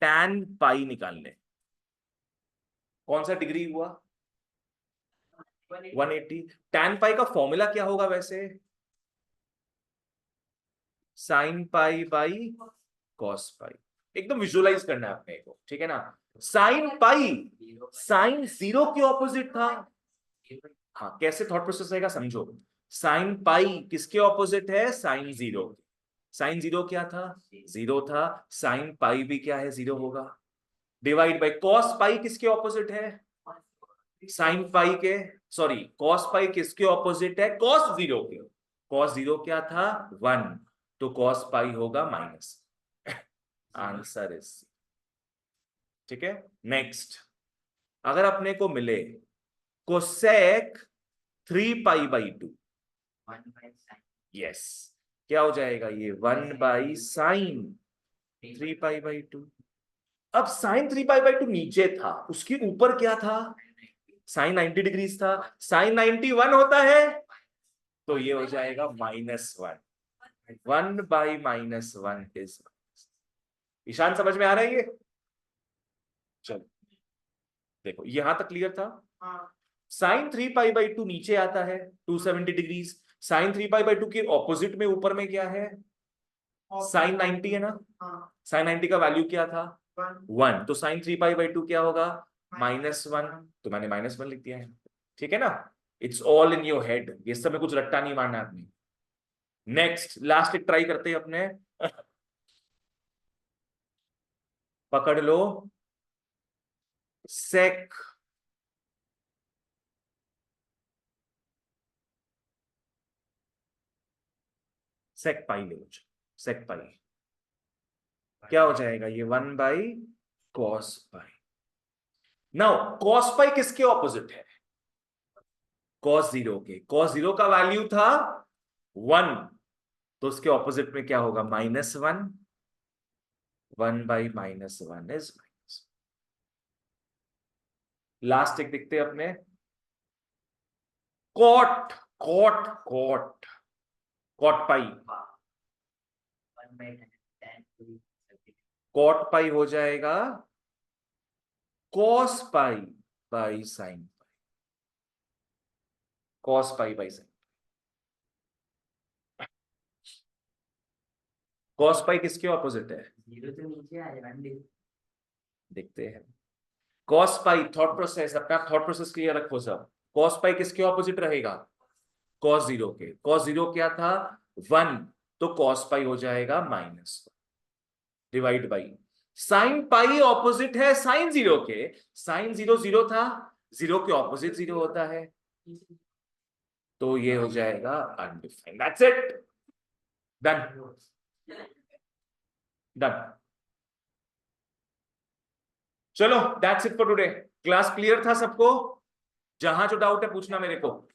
tan पाई निकालने, कौन सा डिग्री हुआ? 180। tan पाई का फॉर्मूला क्या होगा वैसे? sin पाई बाई cos पाई। एकदम विजुअलाइज करना है अपने को, ठीक है ना? sin पाई sin 0 के ऑपोजिट था। हाँ, कैसे थॉट प्रोसेस रहेगा समझो। sin पाई किसके ऑपोजिट है? sin 0। sin 0 क्या था? 0 था। sin पाई भी क्या है? 0 होगा। डिवाइड बाय cos पाई किसके ऑपोजिट है? sin पाई के, सॉरी cos पाई किसके ऑपोजिट है? cos 0 के। cos 0 क्या था? 1, तो cos पाई होगा माइनस। आंसर इज, ठीक है। नेक्स्ट, अगर अपने को मिले cosec 3 pi by 2, 1 by sin yes, क्या हो जाएगा ये? 1 बाई साइन 3 पाई बाई 2। अब साइन 3 पाई बाई 2 नीचे था, उसके ऊपर क्या था? साइन 90 डिग्रीज था। साइन 91 होता है, तो ये हो जाएगा -1। 1 बाई -1 इज। ईशान समझ में आ रहा है ये? चलो देखो, यहां तक क्लियर था। साइन 3 पाई बाई 2 नीचे आता है 270 डिग्रीज। साइन 3 पाई बाई 2 के ऑपोजिट में ऊपर में क्या है? साइन 90 है ना? साइन 90 का वैल्यू क्या था? 1, तो साइन 3 पाई बाई 2 क्या होगा? -1, तो मैंने -1 लिख दिया है, ठीक है ना? It's all in your head, ये सब में कुछ रट्टा नहीं मारना आपने। नेक्स्ट लास्ट एक ट्राई करते हैं अपने। पकड़ लो, सेक सेक पाई ले लो। सेक पाई क्या हो जाएगा? ये 1 by cos pi. Now cos pi किसके ऑपोजिट है? कॉस 0 के। कॉस 0 का वैल्यू था 1, तो उसके ऑपोजिट में क्या होगा? -1। 1 बाई -1 इज माइनस। लास्ट एक देखते हैं अपने, cot cot cot cot pi. 1 by tan 270 cot pi हो जाएगा cos pi by sine pi. Cos pi by sine. Cos pi किसके ऑपोजिट है? 0 तो नीचे आ जाएगा। देखते हैं। कॉस पाई, थॉट प्रोसेस, अपना थॉट प्रोसेस क्लियर रखो सब। कॉस पाई किसके ऑपोजिट रहेगा? कॉस 0 के। कॉस 0 क्या था? 1 तो cos पाई हो जाएगा -1 divide by sine pi opposite है साइन 0 के, साइन 0 0 था, 0 के ऑपोजिट 0 होता है, तो ये हो जाएगा undefined. That's it, done done. चलो that's it for today. Class clear था सबको? जहां जो डाउट है पूछना मेरे को।